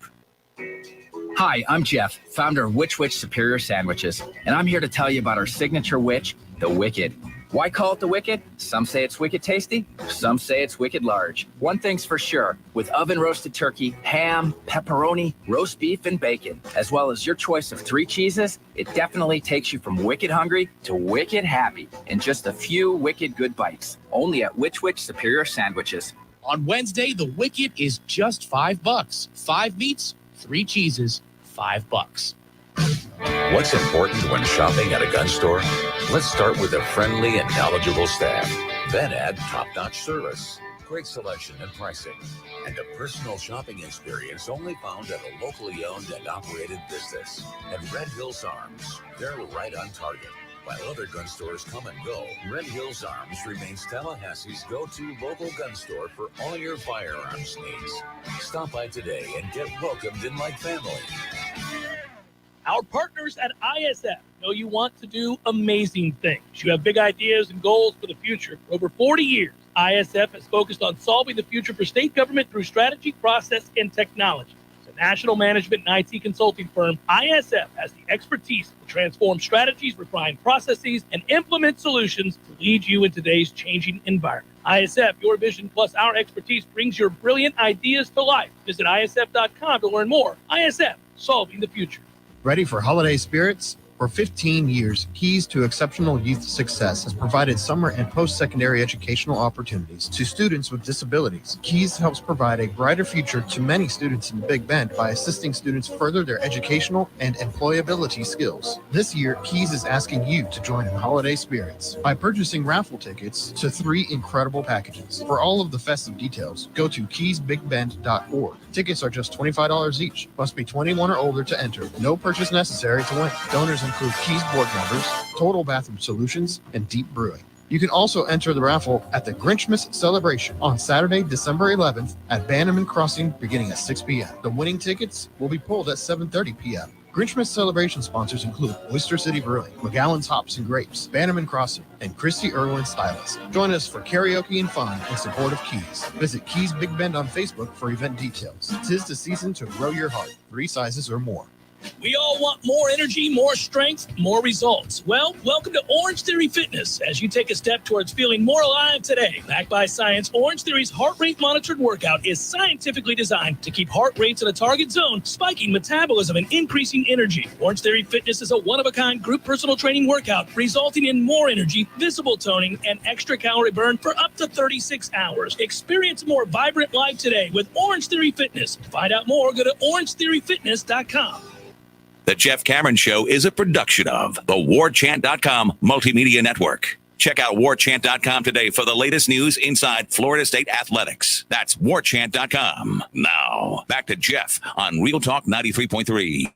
Hi, I'm Jeff, founder of Witch Superior Sandwiches, and I'm here to tell you about our signature witch, the Wicked. Why call it the Wicked? Some say it's wicked tasty, some say it's wicked large. One thing's for sure, with oven-roasted turkey, ham, pepperoni, roast beef, and bacon, as well as your choice of 3 cheeses, it definitely takes you from wicked hungry to wicked happy in just a few wicked good bites. Only at Witch Superior Sandwiches. On Wednesday, the Wicked is just $5. 5 meats, 3 cheeses, $5. What's important when shopping at a gun store? Let's start with a friendly and knowledgeable staff. Then add top-notch service, great selection and pricing, and a personal shopping experience only found at a locally owned and operated business. At Red Hills Arms, they're right on target. While other gun stores come and go, Red Hills Arms remains Tallahassee's go-to local gun store for all your firearms needs. Stop by today and get welcomed in like family. Our partners at ISF know you want to do amazing things. You have big ideas and goals for the future. For over 40 years, ISF has focused on solving the future for state government through strategy, process, and technology. As a national management and IT consulting firm, ISF has the expertise to transform strategies, refine processes, and implement solutions to lead you in today's changing environment. ISF, your vision plus our expertise brings your brilliant ideas to life. Visit ISF.com to learn more. ISF, solving the future. Ready for holiday spirits? For 15 years, Keys to Exceptional Youth Success has provided summer and post-secondary educational opportunities to students with disabilities. Keys helps provide a brighter future to many students in Big Bend by assisting students further their educational and employability skills. This year, Keys is asking you to join in holiday spirits by purchasing raffle tickets to 3 incredible packages. For all of the festive details, go to keysbigbend.org. Tickets are just $25 each. Must be 21 or older to enter. No purchase necessary to win. Donors include Keys board members, Total Bathroom Solutions, and Deep Brewing. You can also enter the raffle at the Grinchmas Celebration on Saturday, December 11th at Bannerman Crossing beginning at 6 p.m. The winning tickets will be pulled at 7:30 p.m. Grinchmas Celebration sponsors include Oyster City Brewing, McGowan's Hops and Grapes, Bannerman Crossing, and Christy Irwin Stylist. Join us for karaoke and fun in support of Keys. Visit Keys Big Bend on Facebook for event details. 'Tis the season to grow your heart. 3 sizes or more. We all want more energy, more strength, more results. Well, welcome to Orange Theory Fitness as you take a step towards feeling more alive today. Backed by science, Orange Theory's heart rate monitored workout is scientifically designed to keep heart rates in a target zone, spiking metabolism and increasing energy. Orange Theory Fitness is a one-of-a-kind group personal training workout resulting in more energy, visible toning, and extra calorie burn for up to 36 hours. Experience a more vibrant life today with Orange Theory Fitness. To find out more, go to orangetheoryfitness.com. The Jeff Cameron Show is a production of the Warchant.com Multimedia Network. Check out Warchant.com today for the latest news inside Florida State athletics. That's Warchant.com. Now, back to Jeff on Real Talk 93.3.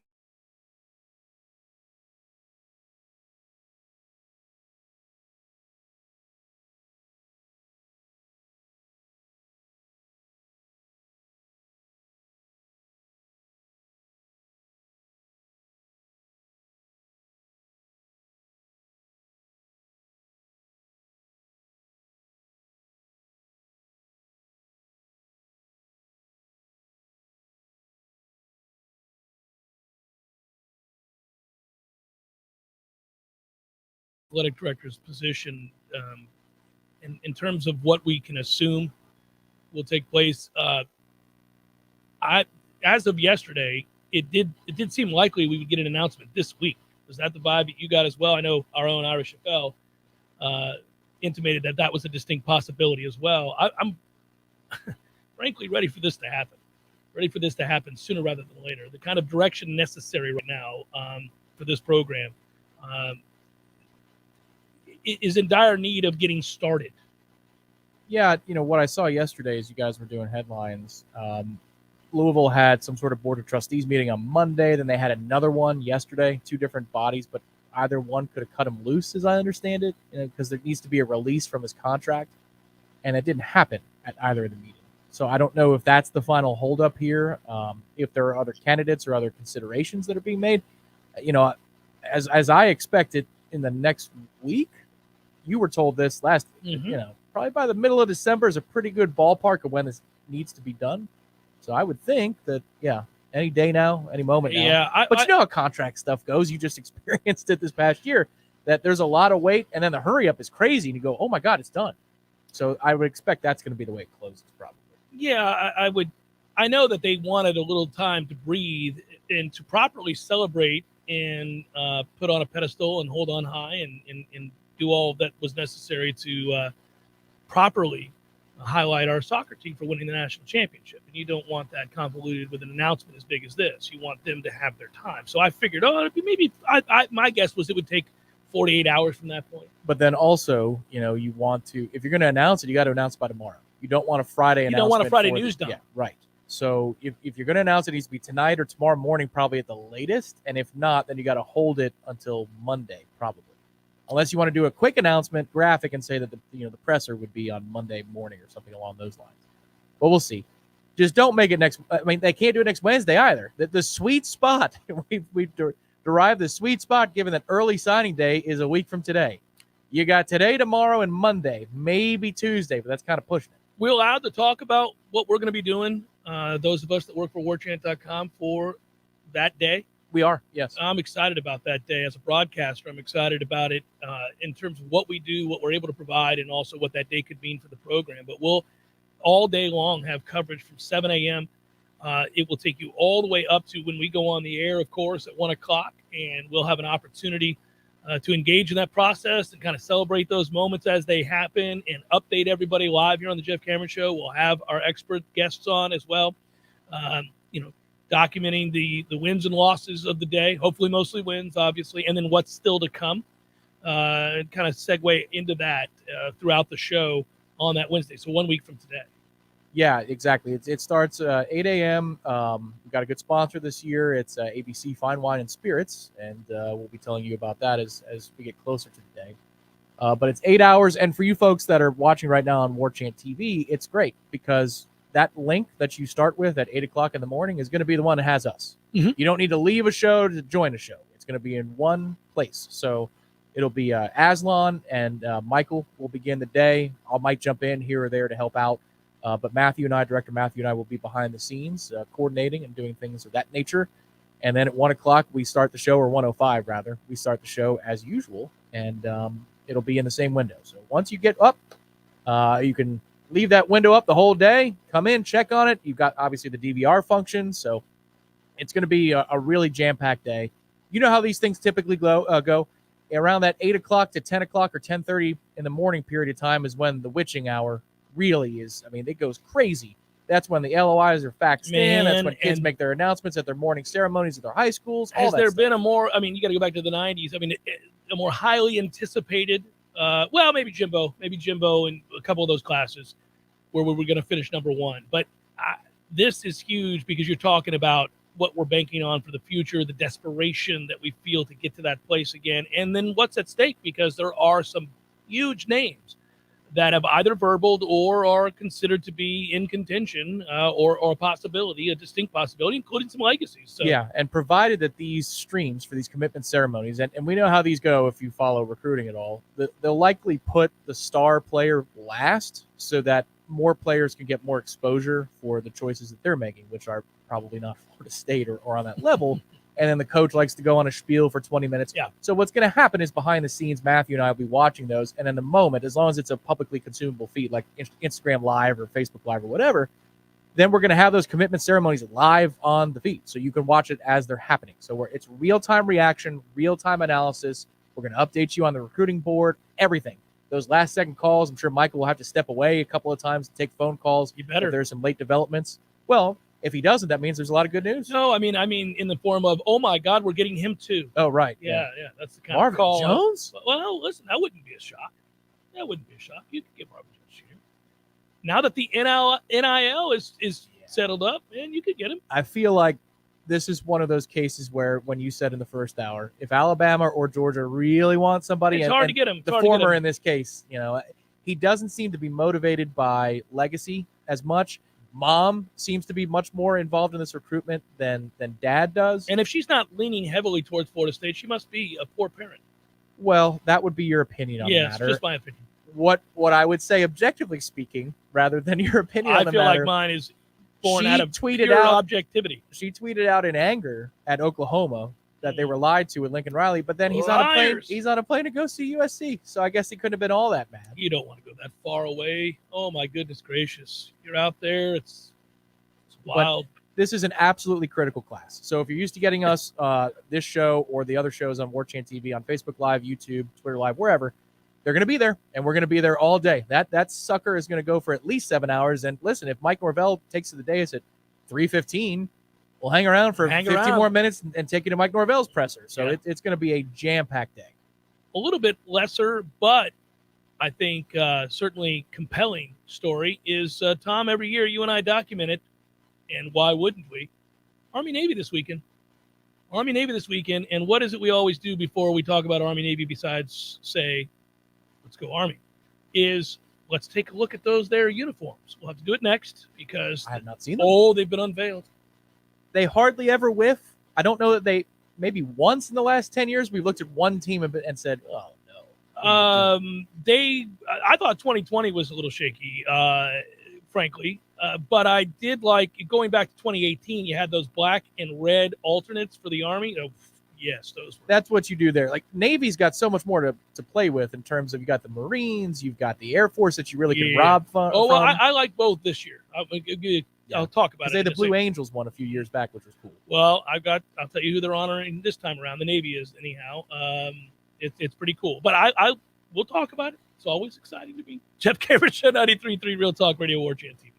Athletic director's position in terms of what we can assume will take place. As of yesterday, it did seem likely we would get an announcement this week. Was that the vibe that you got as well? I know our own Irish Chappelle intimated that was a distinct possibility as well. I'm frankly ready for this to happen. Ready for this to happen sooner rather than later. The kind of direction necessary right now for this program is in dire need of getting started. Yeah, what I saw yesterday as you guys were doing headlines, Louisville had some sort of board of trustees meeting on Monday. Then they had another one yesterday, 2 different bodies, but either one could have cut him loose, as I understand it, because there needs to be a release from his contract, and it didn't happen at either of the meetings. So I don't know if that's the final holdup here, if there are other candidates or other considerations that are being made. As I expected in the next week, you were told this last week, probably by the middle of December is a pretty good ballpark of when this needs to be done. So I would think that, any day now, any moment now. Yeah, but you know how contract stuff goes. You just experienced it this past year, that there's a lot of wait, and then the hurry up is crazy, and you go, oh my God, it's done. So I would expect that's going to be the way it closes, probably. Yeah, I would. I know that they wanted a little time to breathe and to properly celebrate and put on a pedestal and hold on high and do all that was necessary to properly highlight our soccer team for winning the national championship. And you don't want that convoluted with an announcement as big as this. You want them to have their time. So I figured, my guess was it would take 48 hours from that point. But then also, you want to, if you're going to announce it, you got to announce by tomorrow. You don't want a Friday announcement. You don't want a Friday news dump. Yeah, right. So if you're going to announce it, needs to be tonight or tomorrow morning, probably at the latest. And if not, then you got to hold it until Monday, probably. Unless you want to do a quick announcement graphic and say that the presser would be on Monday morning or something along those lines. But we'll see. Just don't make it next. I mean, they can't do it next Wednesday either. The sweet spot we arrive the sweet spot, given that early signing day is a week from today. You got today, tomorrow, and Monday, maybe Tuesday, but that's kind of pushing it. We're allowed to talk about what we're going to be doing, those of us that work for Warchant.com, for that day. We are, yes. I'm excited about that day. As a broadcaster, I'm excited about it in terms of what we do, what we're able to provide, and also what that day could mean for the program. But we'll all day long have coverage from 7 a.m. It will take you all the way up to when we go on the air, of course, at 1 o'clock, and we'll have an opportunity to engage in that process and kind of celebrate those moments as they happen and update everybody live here on the Jeff Cameron Show. We'll have our expert guests on as well, documenting the wins and losses of the day, hopefully mostly wins, obviously, and then what's still to come, and kind of segue into that throughout the show on that Wednesday. So 1 week from today. Yeah, exactly. It starts 8 a.m. We've got a good sponsor this year. It's ABC Fine Wine and Spirits, and we'll be telling you about that as we get closer to the day. But it's 8 hours, and for you folks that are watching right now on Warchant TV, it's great because that link that you start with at 8 o'clock in the morning is going to be the one that has us. Mm-hmm. You don't need to leave a show to join a show. It's going to be in one place. So it'll be Aslan and Michael will begin the day. I might jump in here or there to help out. But Director Matthew and I will be behind the scenes coordinating and doing things of that nature. And then at 1 o'clock, we start the show, or 1:05 rather. We start the show as usual, and it'll be in the same window. So once you get up, you can leave that window up the whole day, come in, check on it. You've got, obviously, the DVR function, so it's going to be a really jam-packed day. You know how these things typically go. Around that 8 o'clock to 10 o'clock or 10:30 in the morning period of time is when the witching hour really is. I mean, it goes crazy. That's when the LOIs are faxed in. That's when kids make their announcements at their morning ceremonies at their high schools. Has there been a more, you got to go back to the 90s. A more highly anticipated, maybe Jimbo and a couple of those classes where we were going to finish number one. But this is huge because you're talking about what we're banking on for the future, the desperation that we feel to get to that place again, and then what's at stake, because there are some huge names that have either verbaled or are considered to be in contention or a possibility, a distinct possibility, including some legacies. So. Yeah, and provided that these streams for these commitment ceremonies, and we know how these go if you follow recruiting at all, they'll likely put the star player last so that more players can get more exposure for the choices that they're making, which are probably not Florida State or on that level. And then the coach likes to go on a spiel for 20 minutes. Yeah. So what's going to happen is behind the scenes, Matthew and I will be watching those. And in the moment, as long as it's a publicly consumable feed like Instagram Live or Facebook Live or whatever, then we're going to have those commitment ceremonies live on the feed. So you can watch it as they're happening. So it's real-time reaction, real-time analysis. We're going to update you on the recruiting board, everything. Those last-second calls, I'm sure Michael will have to step away a couple of times to take phone calls. You better. If there's some late developments. Well, if he doesn't, that means there's a lot of good news. No, I mean in the form of, oh my God, we're getting him too. Oh, right. Yeah. That's the kind Marvin of call. Jones? Well, listen, that wouldn't be a shock. You could get Marvin Jones here. Now that the NIL is settled up, man, you could get him. I feel like this is one of those cases where, when you said in the first hour, if Alabama or Georgia really want somebody, it's hard to get him. The former in this case, he doesn't seem to be motivated by legacy as much. Mom seems to be much more involved in this recruitment than Dad does. And if she's not leaning heavily towards Florida State, she must be a poor parent. Well, that would be your opinion on the matter. Yes, just my opinion. What I would say, objectively speaking, rather than your opinion on the matter. I feel like mine is born out of pure objectivity. She tweeted out in anger at Oklahoma that they were lied to with Lincoln Riley, but then he's on a plane to go see USC. So I guess he couldn't have been all that mad. You don't want to go that far away. Oh my goodness gracious. You're out there. It's wild. But this is an absolutely critical class. So if you're used to getting us this show or the other shows on Warchant TV, on Facebook Live, YouTube, Twitter Live, wherever, they're going to be there, and we're going to be there all day. That sucker is going to go for at least 7 hours. And listen, if Mike Norvell takes to the dais at 3:15, we'll hang around for 15 more minutes and take you to Mike Norvell's presser. So it's going to be a jam-packed day. A little bit lesser, but I think certainly compelling story is, Tom, every year you and I document it, and why wouldn't we? Army-Navy this weekend. And what is it we always do before we talk about Army-Navy besides say, let's go Army, is let's take a look at those there uniforms. We'll have to do it next because I have not seen them. Oh, they've been unveiled. They hardly ever whiff. I don't know that they maybe once in the last 10 years we've looked at one team and said, oh, no. I thought 2020 was a little shaky, frankly. But I did like going back to 2018. You had those black and red alternates for the Army. Oh, yes, those. That's what you do there. Like Navy's got so much more to play with in terms of you got the Marines, you've got the Air Force that you really can rob from. Oh, well, I like both this year. I'll talk about it. They had the Blue Angels one a few years back, which was cool. Well, I'll tell you who they're honoring this time around. The Navy is anyhow. It's pretty cool. But we'll talk about it. It's always exciting to me. Jeff Cameron Show, 93.3 Real Talk Radio, Warchant TV.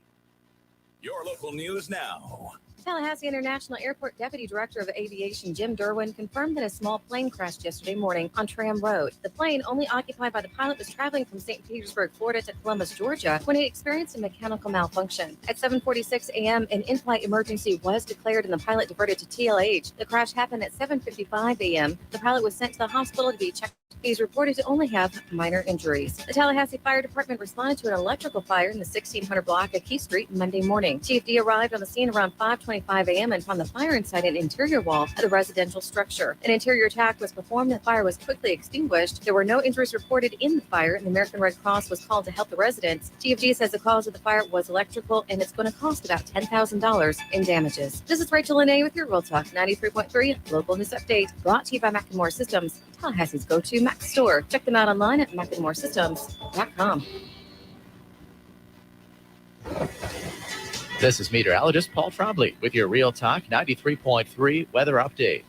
Your local news now. Tallahassee International Airport Deputy Director of Aviation Jim Derwin confirmed that a small plane crashed yesterday morning on Tram Road. The plane, only occupied by the pilot, was traveling from St. Petersburg, Florida to Columbus, Georgia, when it experienced a mechanical malfunction. At 7:46 a.m., an in-flight emergency was declared and the pilot diverted to TLH. The crash happened at 7:55 a.m. The pilot was sent to the hospital to be checked. He's reported to only have minor injuries. The Tallahassee Fire Department responded to an electrical fire in the 1600 block of Key Street Monday morning. Chief D arrived on the scene around 5:25 a.m. and found the fire inside an interior wall of the residential structure. An interior attack was performed and the fire was quickly extinguished. There were no injuries reported in the fire, and the American Red Cross was called to help the residents. Chief D says the cause of the fire was electrical, and it's going to cost about $10,000 in damages. This is Rachel Lene with your Real Talk 93.3 Local News Update, brought to you by McKenzie Systems, Tallahassee's go-to Mac store. Check them out online at McKenzie.com. This is meteorologist Paul Trombley with your Real Talk 93.3 weather update.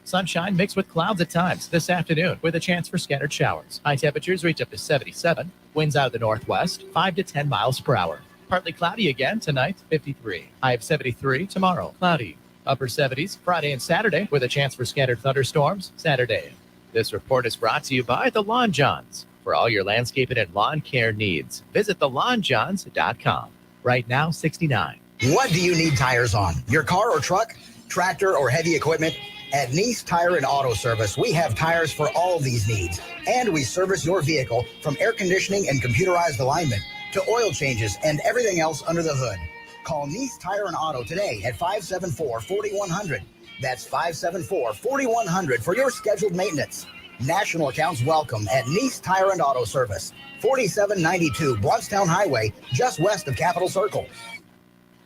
Sunshine mixed with clouds at times this afternoon with a chance for scattered showers. High temperatures reach up to 77. Winds out of the northwest, 5 to 10 miles per hour. Partly cloudy again tonight, 53. High of 73 tomorrow, cloudy. Upper 70s Friday and Saturday with a chance for scattered thunderstorms Saturday. This report is brought to you by the Lawn Johns. For all your landscaping and lawn care needs, visit thelawnjohns.com. Right now, 69. What do you need tires on? Your car or truck, tractor, or heavy equipment? At Nice Tire and Auto Service, we have tires for all these needs. And we service your vehicle from air conditioning and computerized alignment to oil changes and everything else under the hood. Call Nice Tire and Auto today at 574-4100. That's 574-4100 for your scheduled maintenance. National accounts welcome at Nice Tire and Auto Service, 4792 Bluntstown Highway, just west of Capitol Circle.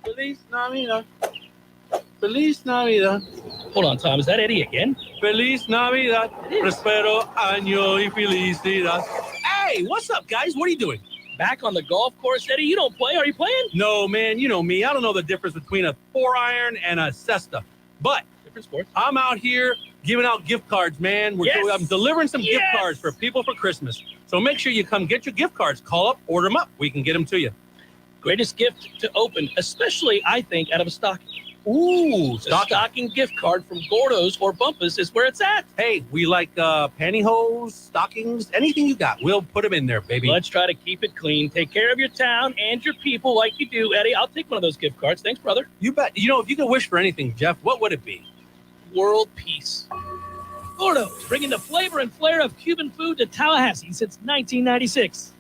Feliz Navidad. Feliz Navidad. Hold on, Tom. Is that Eddie again? Feliz Navidad. Prospero año y felicidad. Hey, what's up, guys? What are you doing? Back on the golf course, Eddie? You don't play? Are you playing? No, man. You know me. I don't know the difference between a 4-iron and a cesta. But sports. I'm out here giving out gift cards, man. I'm delivering some gift cards for people for Christmas. So make sure you come get your gift cards. Call up, order them up. We can get them to you. Greatest gift to open, especially, I think, out of a stocking. Ooh, stocking gift card from Gordo's or Bumpus is where it's at. Hey, we like pantyhose, stockings, anything you got. We'll put them in there, baby. Let's try to keep it clean. Take care of your town and your people like you do, Eddie. I'll take one of those gift cards. Thanks, brother. You bet. You know, if you could wish for anything, Jeff, what would it be? World peace. Gordo's, bringing the flavor and flair of Cuban food to Tallahassee since 1996.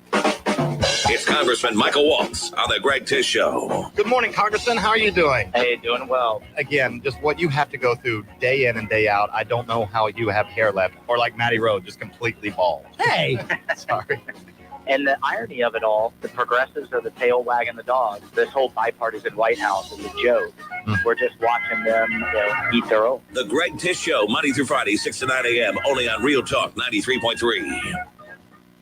It's Congressman Michael Waltz on the Greg Tish Show. Good morning, Congressman. How are you doing? Hey, doing well. Again, just what you have to go through day in and day out. I don't know how you have hair left, or like Matty Road, just completely bald. Hey! Sorry. And the irony of it all, the progressives are the tail wagging the dog. This whole bipartisan White House is a joke. We're just watching them eat their own. The Greg Tish Show, Monday through Friday, 6 to 9 a.m., only on Real Talk 93.3.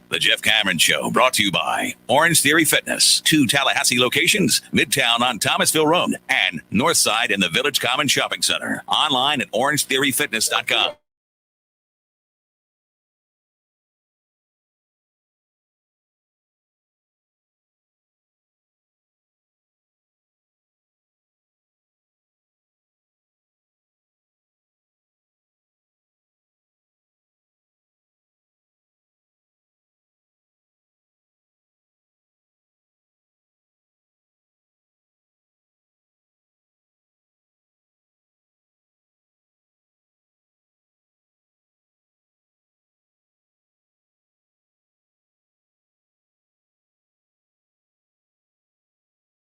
The Jeff Cameron Show, brought to you by Orange Theory Fitness. 2 Tallahassee locations, Midtown on Thomasville Road and Northside in the Village Common Shopping Center. Online at orangetheoryfitness.com.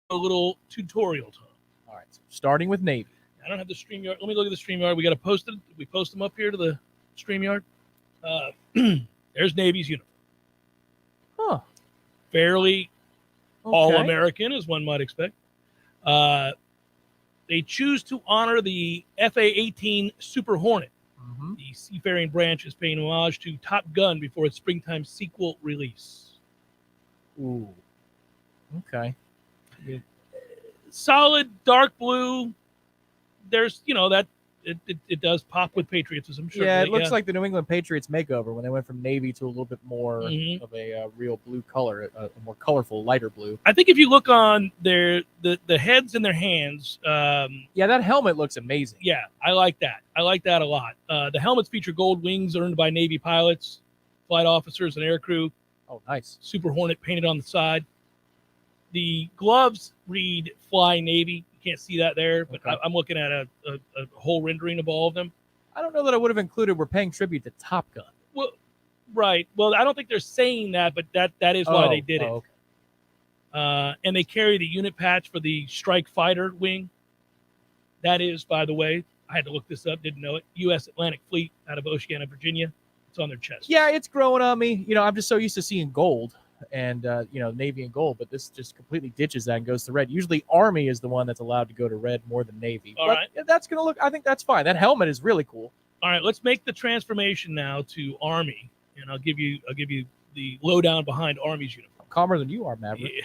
A little tutorial time. All right, so starting with Navy. I don't have the StreamYard. Let me look at the StreamYard. We got to post it. We post them up here to the StreamYard. There's Navy's uniform. Huh. Fairly Okay. all-American, as one might expect. They choose to honor the FA-18 Super Hornet. Mm-hmm. The seafaring branch is paying homage to Top Gun before its springtime sequel release. Ooh. Okay. Solid dark blue. There's, that it does pop with patriotism. Certainly. Yeah, it looks like the New England Patriots makeover when they went from navy to a little bit more Mhm. of a real blue color, a more colorful, lighter blue. I think if you look on the heads and their hands, Yeah, that helmet looks amazing. yeah, I like that. I like that a lot. The helmets feature gold wings earned by Navy pilots, flight officers, and aircrew. Oh, nice. Super Hornet painted on the side. The gloves read Fly Navy. You can't see that there, but Okay. I'm looking at a whole rendering of all of them. I don't know that I would have included we're paying tribute to Top Gun. Well, right. Well, I don't think they're saying that, but that is why they did it. Okay. And they carry the unit patch for the Strike Fighter wing. That is, by the way, I had to look this up, didn't know it, U.S. Atlantic Fleet out of Oceana, Virginia. It's on their chest. Yeah, it's growing on me. I'm just so used to seeing gold and, Navy and gold, but this just completely ditches that and goes to red. Usually Army is the one that's allowed to go to red more than Navy. All But right. that's going to look, I think that's fine. That helmet is really cool. All right, let's make the transformation now to Army, and I'll give you the lowdown behind Army's uniform. I'm calmer than you are, Maverick.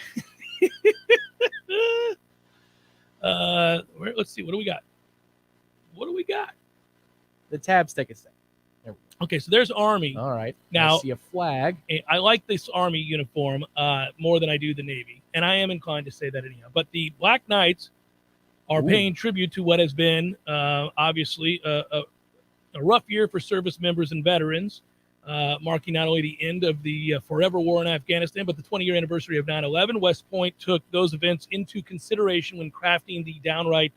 Let's see. What do we got? The tabs take a second. There we Okay, so there's Army. go. All right. Now- I see a flag. I like this Army uniform more than I do the Navy, and I am inclined to say that anyhow. But the Black Knights are Ooh. paying tribute to what has been obviously a rough year for service members and veterans, marking not only the end of the forever war in Afghanistan, but the 20-year anniversary of 9/11. West Point took those events into consideration when crafting the downright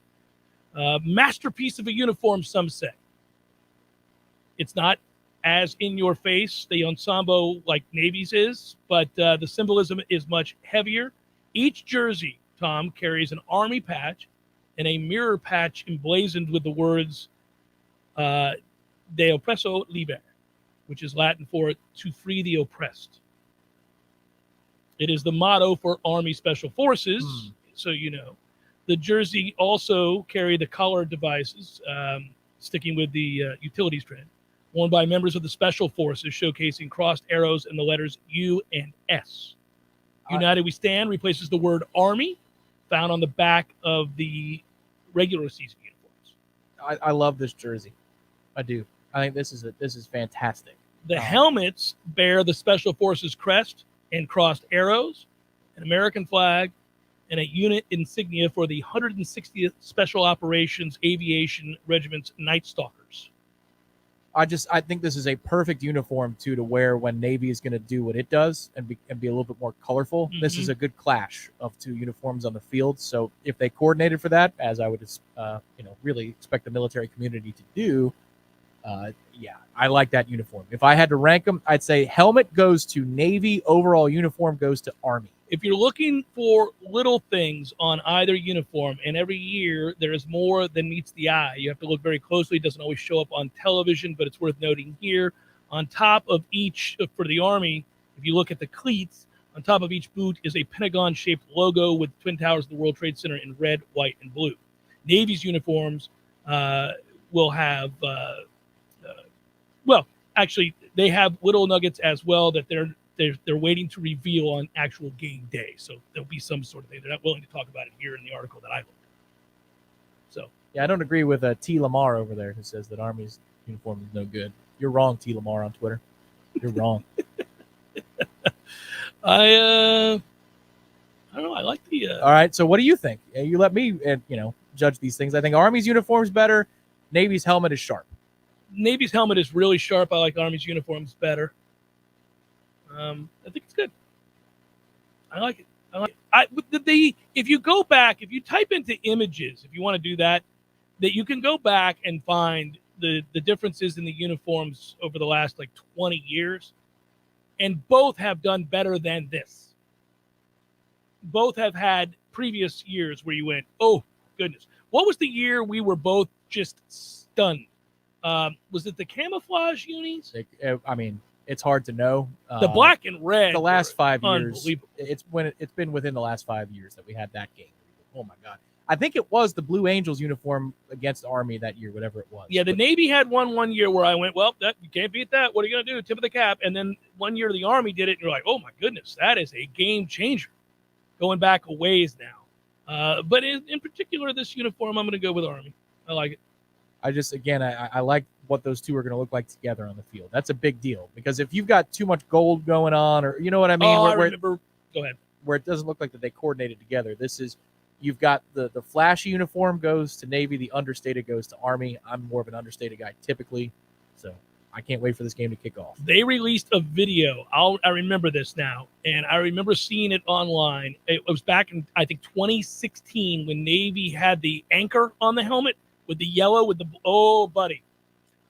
masterpiece of a uniform, some say. It's not as in your face, the ensemble like Navy's is, but the symbolism is much heavier. Each jersey, Tom, carries an Army patch and a mirror patch emblazoned with the words De Oppresso Liber, which is Latin for to free the oppressed. It is the motto for Army Special Forces, so you know. The jersey also carry the collar devices, sticking with the utilities trend, worn by members of the Special Forces, showcasing crossed arrows and the letters U and S. United We Stand replaces the word Army, found on the back of the regular season uniforms. I love this jersey. I do. I think this is fantastic. The helmets bear the Special Forces crest and crossed arrows, an American flag, and a unit insignia for the 160th Special Operations Aviation Regiment's Night Stalkers. I think this is a perfect uniform to wear when Navy is going to do what it does and be a little bit more colorful. This is a good clash of two uniforms on the field. So if they coordinated for that, as I would really expect the military community to do, I like that uniform. If I had to rank them, I'd say helmet goes to Navy, overall uniform goes to Army. If you're looking for little things on either uniform, and every year there is more than meets the eye, you have to look very closely. It doesn't always show up on television, but it's worth noting here. On top of each, for the Army, if you look at the cleats, on top of each boot is a pentagon-shaped logo with Twin Towers of the World Trade Center in red, white, and blue. Navy's uniforms will have, actually, they have little nuggets as well that they're waiting to reveal on actual game day. So there'll be some sort of thing. They're not willing to talk about it here in the article that I looked at. So Yeah, I don't agree with T. Lamar over there who says that Army's uniform is no good. You're wrong, T. Lamar on Twitter. You're wrong. I don't know. I like the. All right. So what do you think? You let me, judge these things. I think Army's uniform is better. Navy's helmet is sharp. Navy's helmet is really sharp. I like Army's uniforms better. I think it's good. I like it. If you go back, if you type into images, if you want to do that, that you can go back and find the differences in the uniforms over the last 20 years, and both have done better than this. Both have had previous years where you went, oh, goodness. What was the year we were both just stunned? Was it the camouflage unis? I mean, it's hard to know. The black and red. The last 5 years, unbelievable. it's been within the last 5 years that we had that game. Oh my God! I think it was the Blue Angels uniform against Army that year, whatever it was. Yeah, the Navy had one year where I went, well, that you can't beat that. What are you going to do? Tip of the cap. And then one year the Army did it, and you're like, oh my goodness, that is a game changer. Going back a ways now. But in particular, this uniform, I'm going to go with Army. I like it. I like what those two are going to look like together on the field. That's a big deal because if you've got too much gold going on, or you know what I mean, I remember. Go ahead. Where it doesn't look like that they coordinated together. This is, you've got the flashy uniform goes to Navy, the understated goes to Army. I'm more of an understated guy typically, so I can't wait for this game to kick off. They released a video. I remember this now, and I remember seeing it online. It was back in, I think, 2016 when Navy had the anchor on the helmet with the yellow with the, oh, buddy.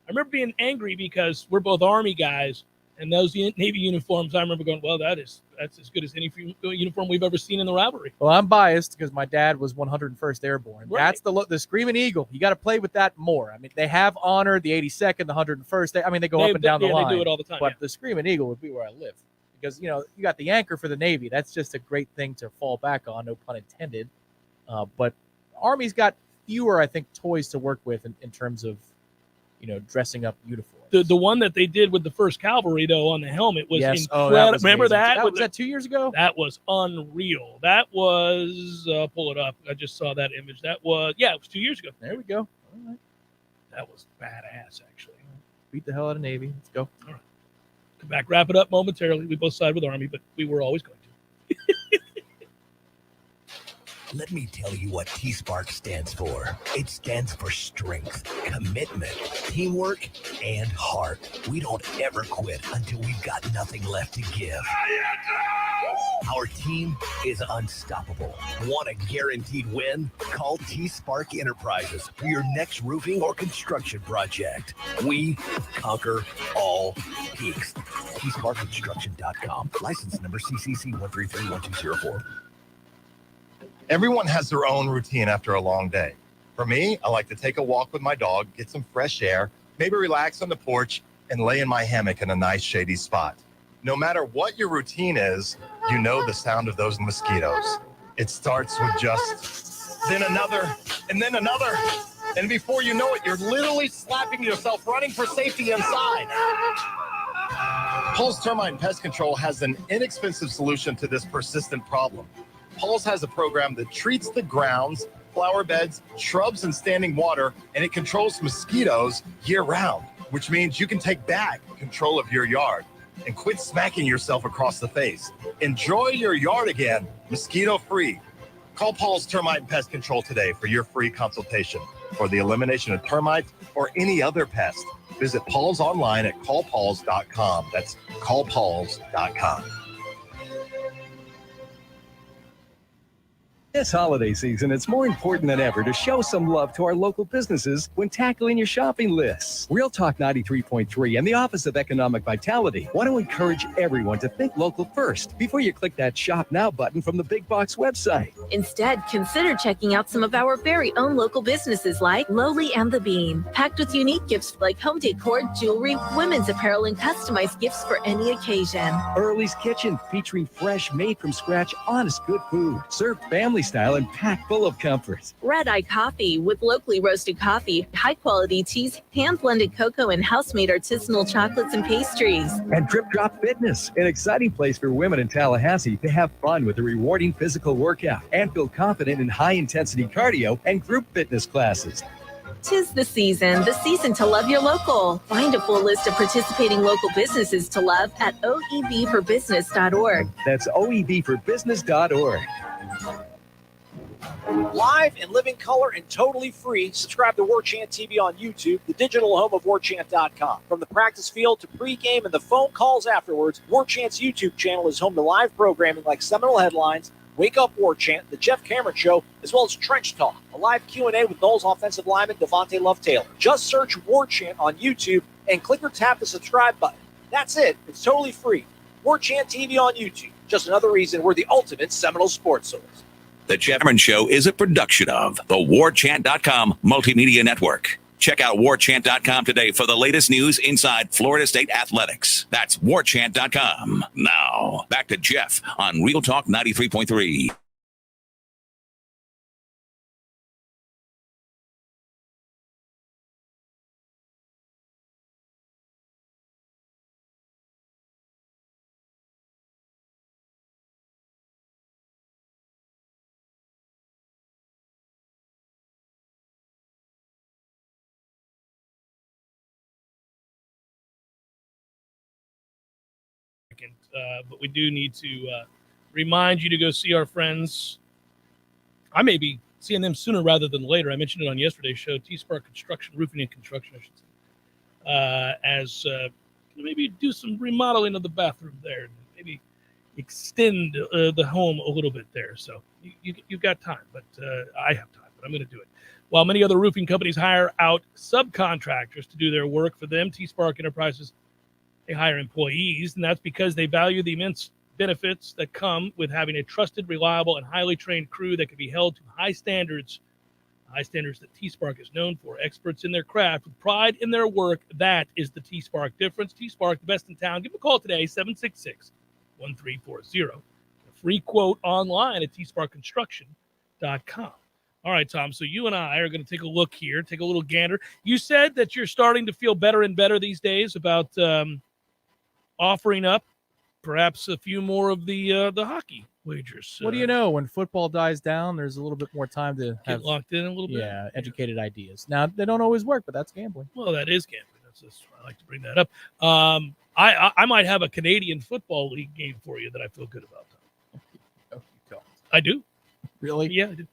I remember being angry because we're both Army guys, and those Navy uniforms, I remember going, well, that's as good as any uniform we've ever seen in the rivalry. Well, I'm biased because my dad was 101st Airborne. Right. That's the Screaming Eagle. You got to play with that more. I mean, they have honored the 82nd, the 101st. They go up and down the line. They do it all the time. But the Screaming Eagle would be where I live because, you got the anchor for the Navy. That's just a great thing to fall back on, no pun intended. But Army's got fewer, I think, toys to work with in terms of, dressing up uniforms. The one that they did with the 1st Cavalry, though, on the helmet was incredible. Remember that? Was that 2 years ago? That was unreal. That was, pull it up. I just saw that image. It was 2 years ago. There we go. All right. That was badass, actually. Beat the hell out of Navy. Let's go. All right. Come back, wrap it up momentarily. We both side with Army, but we were always going to. Let me tell you what T-Spark stands for. It stands for strength, commitment, teamwork, and heart. We don't ever quit until we've got nothing left to give. Our team is unstoppable. Want a guaranteed win? Call T-Spark Enterprises for your next roofing or construction project. We conquer all peaks. T-SparkConstruction.com. License number CCC 1331204. Everyone has their own routine after a long day. For me, I like to take a walk with my dog, get some fresh air, maybe relax on the porch, and lay in my hammock in a nice shady spot. No matter what your routine is, you know the sound of those mosquitoes. It starts with just, then another, and then another. And before you know it, you're literally slapping yourself, running for safety inside. Paul's Termite and Pest Control has an inexpensive solution to this persistent problem. Paul's has a program that treats the grounds, flower beds, shrubs, and standing water, and it controls mosquitoes year-round, which means you can take back control of your yard and quit smacking yourself across the face. Enjoy your yard again, mosquito-free. Call Paul's Termite and Pest Control today for your free consultation for the elimination of termites or any other pest. Visit Paul's online at callpauls.com. That's callpauls.com. This holiday season, it's more important than ever to show some love to our local businesses when tackling your shopping lists. Real Talk 93.3 and the Office of Economic Vitality want to encourage everyone to think local first before you click that Shop Now button from the Big Box website. Instead, consider checking out some of our very own local businesses like Lowly and The Bean, packed with unique gifts like home decor, jewelry, women's apparel, and customized gifts for any occasion. Early's Kitchen, featuring fresh, made from scratch, honest, good food, served family style and packed full of comfort. Red Eye Coffee, with locally roasted coffee, high-quality teas, hand-blended cocoa, and house-made artisanal chocolates and pastries. And Drip Drop Fitness, an exciting place for women in Tallahassee to have fun with a rewarding physical workout and feel confident in high-intensity cardio and group fitness classes. 'Tis the season to love your local. Find a full list of participating local businesses to love at oevforbusiness.org. That's oevforbusiness.org. Live in living color and totally free, subscribe to Warchant TV on YouTube, the digital home of Warchant.com. From the practice field to pregame and the phone calls afterwards, Warchant's YouTube channel is home to live programming like Seminole Headlines, Wake Up Warchant, The Jeff Cameron Show, as well as Trench Talk, a live Q&A with Noles offensive lineman Devontae Love-Taylor. Just search Warchant on YouTube and click or tap the subscribe button. That's it. It's totally free. Warchant TV on YouTube. Just another reason we're the ultimate Seminole sports source. The Jeff Cameron Show is a production of the Warchant.com Multimedia Network. Check out Warchant.com today for the latest news inside Florida State athletics. That's Warchant.com. Now, back to Jeff on Real Talk 93.3. But we do need to remind you to go see our friends. I may be seeing them sooner rather than later. I mentioned it on yesterday's show, T-Spark Construction, Roofing and Construction, I should say. Maybe do some remodeling of the bathroom there. Maybe extend the home a little bit there. So you've got time, but I have time, but I'm going to do it. While many other roofing companies hire out subcontractors to do their work for them, T-Spark Enterprises, they hire employees, and that's because they value the immense benefits that come with having a trusted, reliable, and highly trained crew that can be held to high standards that T-Spark is known for. Experts in their craft with pride in their work. That is the T-Spark difference. T-Spark, the best in town. Give them a call today, 766-1340. A free quote online at tsparkconstruction.com. All right, Tom, so you and I are going to take a look here, take a little gander. You said that you're starting to feel better and better these days about offering up perhaps a few more of the hockey wagers. What do you know? When football dies down, there's a little bit more time to Get locked in a little bit? Yeah, educated ideas. Now, they don't always work, but that's gambling. Well, that is gambling. That's why I like to bring that up. I might have a Canadian Football League game for you that I feel good about. I do. Really? Yeah, I do.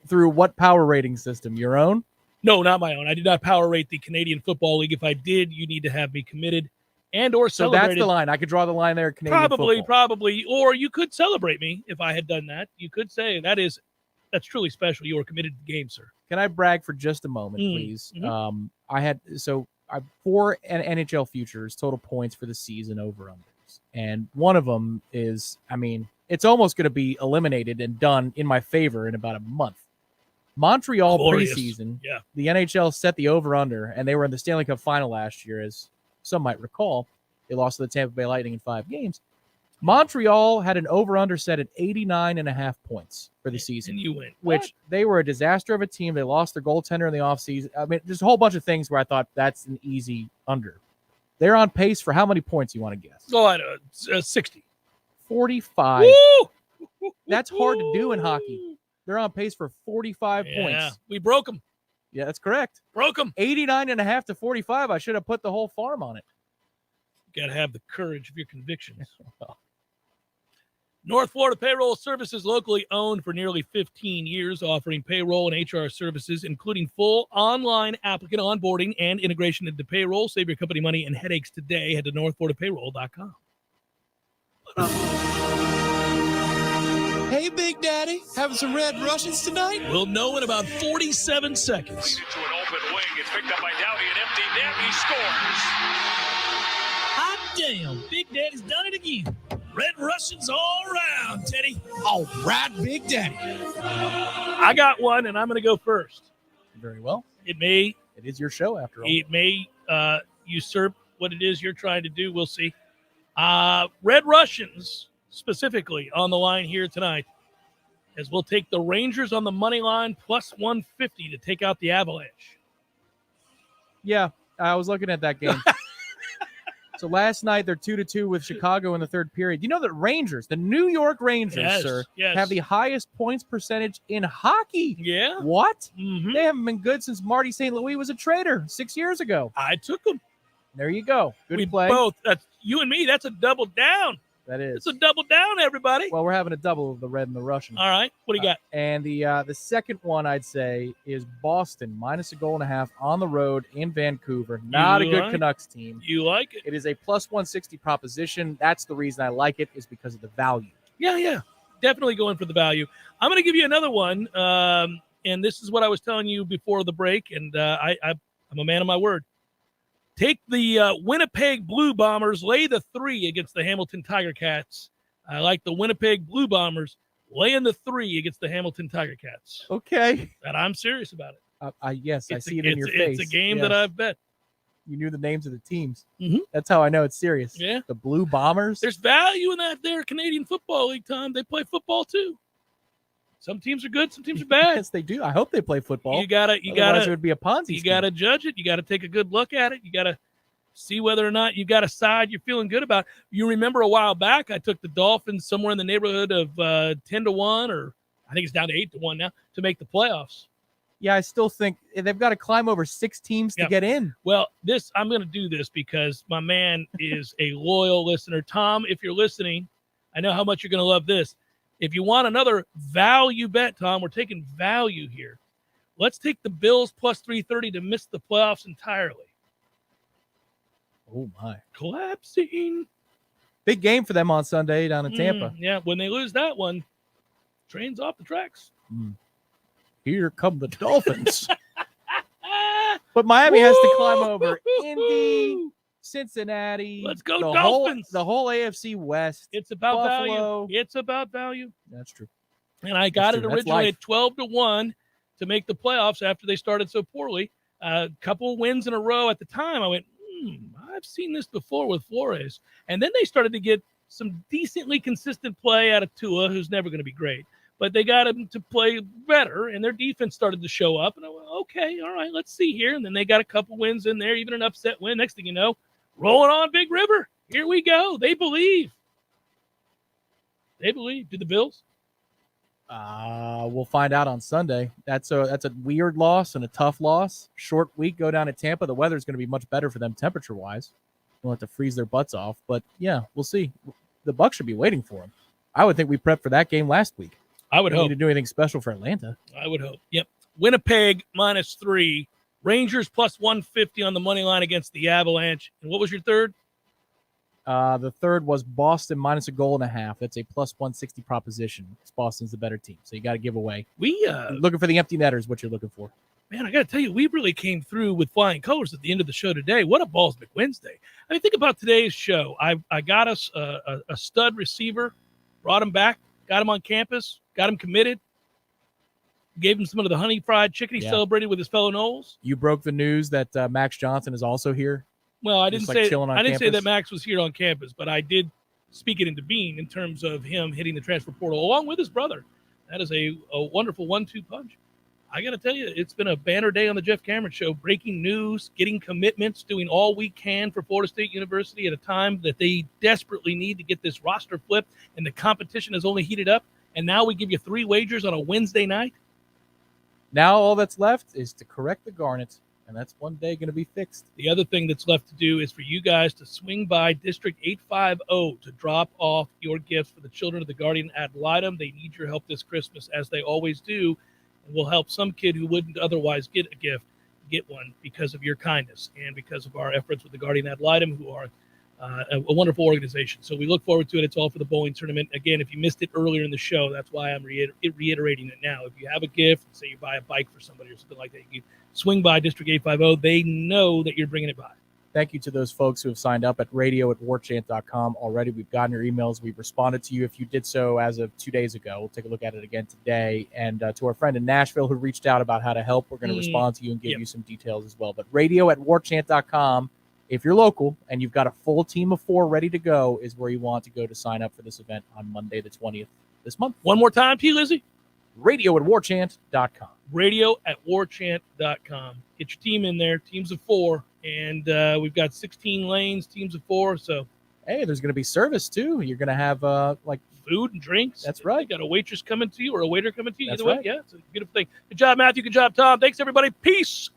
Through what power rating system? Your own? No, not my own. I did not power rate the Canadian Football League. If I did, you need to have me committed and or So celebrated. that's the line. I could draw the line there. Canadian football. Probably. Or you could celebrate me if I had done that. You could say that's truly special. You are committed to the game, sir. Can I brag for just a moment, please? Mhm. I had 4 NHL futures total points for the season over unders, and one of them is, it's almost going to be eliminated and done in my favor in about a month. Montreal Glorious. preseason, Yeah. the NHL set the over under, and they were in the Stanley Cup final last year, as some might recall. They lost to the Tampa Bay Lightning in 5 games. Montreal had an over-under set at 89.5 points for the season. And you win. Which they were a disaster of a team. They lost their goaltender in the offseason. There's a whole bunch of things where I thought that's an easy under. They're on pace for how many points you want to guess? Oh, I know. 60. 45. Woo! That's hard to do in hockey. They're on pace for 45 Yeah, points. we broke them. Yeah, that's correct. Broke them. 89.5 to 45. I should have put the whole farm on it. Got to have the courage of your convictions. North Florida Payroll Services, locally owned for nearly 15 years, offering payroll and HR services, including full online applicant onboarding and integration into payroll. Save your company money and headaches today. Head to northfloridapayroll.com. Hey, Big Daddy, having some Red Russians tonight? We'll know in about 47 seconds. To an open wing. It's picked up by Dowdy, an empty net. He scores. Hot damn, Big Daddy's done it again. Red Russians all around, Teddy. All right, Big Daddy. I got one, and I'm going to go first. Very well. It is your show, after all. It may usurp what it is you're trying to do. We'll see. Red Russians, specifically, on the line here tonight, as we'll take the Rangers on the money line plus 150 to take out the Avalanche. Yeah, I was looking at that game. So last night, they're 2-2 with Chicago in the third period. You know that Rangers, the New York Rangers, sir, have the highest points percentage in hockey. Yeah. What? Mm-hmm. They haven't been good since Marty St. Louis was a traitor 6 years ago. I took them. There you go. Good play. Both. That's you and me. That's a double down. That is. It's a double down, everybody. Well, we're having a double of the red and the Russian. All right. What do you got? And the second one, I'd say, is Boston, minus 1.5 on the road in Vancouver. Not a good Canucks team. You like it? It is a plus 160 proposition. That's the reason I like it, is because of the value. Yeah. Definitely going for the value. I'm going to give you another one. And this is what I was telling you before the break. And I'm a man of my word. Take the Winnipeg Blue Bombers, lay the 3 against the Hamilton Tiger Cats. I like the Winnipeg Blue Bombers, laying the 3 against the Hamilton Tiger Cats. Okay. And I'm serious about it. Yes, I see it in your face. It's a game Yes. that I've bet. You knew the names of the teams. Mm-hmm. That's how I know it's serious. Yeah. The Blue Bombers. There's value in that there Canadian Football League, Tom. They play football too. Some teams are good, some teams are bad. Yes, they do. I hope they play football. Otherwise it would be a Ponzi scheme. You gotta judge it. You gotta take a good look at it. You gotta see whether or not you got a side you're feeling good about. You remember a while back, I took the Dolphins somewhere in the neighborhood of 10-1, or I think it's down to 8-1 now, to make the playoffs. Yeah, I still think they've got to climb over 6 teams to get in. Well, I'm going to do this because my man is a loyal listener. Tom, if you're listening, I know how much you're going to love this. If you want another value bet, Tom, we're taking value here. Let's take the Bills plus 330 to miss the playoffs entirely. Oh, my. Collapsing. Big game for them on Sunday down in Tampa. Yeah, when they lose that one, train's off the tracks. Here come the Dolphins. But Miami has to climb over Indy, Cincinnati. Let's go, the Dolphins. The whole AFC West. It's about Buffalo. value. It's about value. That's true. And I got it That's originally life. at 12-1 to make the playoffs after they started so poorly. A couple wins in a row at the time. I went, I've seen this before with Flores. And then they started to get some decently consistent play out of Tua, who's never going to be great. But they got him to play better, and their defense started to show up. And I went, okay, all right, let's see here. And then they got a couple wins in there, even an upset win. Next thing you know, rolling on Big River. Here we go. They believe. They believe. Do the Bills? We'll find out on Sunday. That's a weird loss and a tough loss. Short week, go down to Tampa. The weather's going to be much better for them temperature-wise. They'll have to freeze their butts off. But, yeah, we'll see. The Bucs should be waiting for them. I would think we prepped for that game last week. I would hope. Need to do anything special for Atlanta. I would hope. Yep. Winnipeg -3. Rangers plus 150 on the money line against the Avalanche. And what was your third? The third was Boston minus a goal and a half. That's a plus 160 proposition. Boston's the better team, so you got to give away. Looking for the empty netters, what you're looking for. Man, I got to tell you, we really came through with flying colors at the end of the show today. What a Balls McWednesday. I mean, think about today's show. I got us a stud receiver, brought him back, got him on campus, got him committed, gave him some of the honey fried chicken. He celebrated with his fellow Noles. You broke the news that Max Johnson is also here. Well, I didn't say campus. that Max was here on campus, but I did speak it into being in terms of him hitting the transfer portal along with his brother. That is a wonderful 1-2 punch. I got to tell you, it's been a banner day on the Jeff Cameron Show. Breaking news, getting commitments, doing all we can for Florida State University at a time that they desperately need to get this roster flipped, and the competition has only heated up. And now we give you 3 wagers on a Wednesday night. Now all that's left is to correct the garnet, and that's one day going to be fixed. The other thing that's left to do is for you guys to swing by District 850 to drop off your gifts for the children of the Guardian ad litem. They need your help this Christmas, as they always do. And we'll help some kid who wouldn't otherwise get a gift get one because of your kindness and because of our efforts with the Guardian ad litem, who are a wonderful organization. So we look forward to it. It's all for the bowling tournament. Again, if you missed it earlier in the show, that's why I'm reiterating it now. If you have a gift, say you buy a bike for somebody or something like that, you can swing by District 850. They know that you're bringing it by. Thank you to those folks who have signed up at radio@warchant.com already. We've gotten your emails. We've responded to you if you did so as of 2 days ago. We'll take a look at it again today. And to our friend in Nashville who reached out about how to help, we're going to respond to you and give you some details as well. But radio@warchant.com, if you're local and you've got a full team of 4 ready to go, is where you want to go to sign up for this event on Monday the 20th this month. One more time to you, Lizzie. Radio@warchant.com. Radio@warchant.com. Get your team in there, teams of 4. And we've got 16 lanes, teams of 4. So, hey, there's going to be service too. You're going to have like food and drinks. That's right. You got a waitress coming to you or a waiter coming to you. That's Either way, right. yeah, it's a beautiful thing. Good job, Matthew. Good job, Tom. Thanks, everybody. Peace.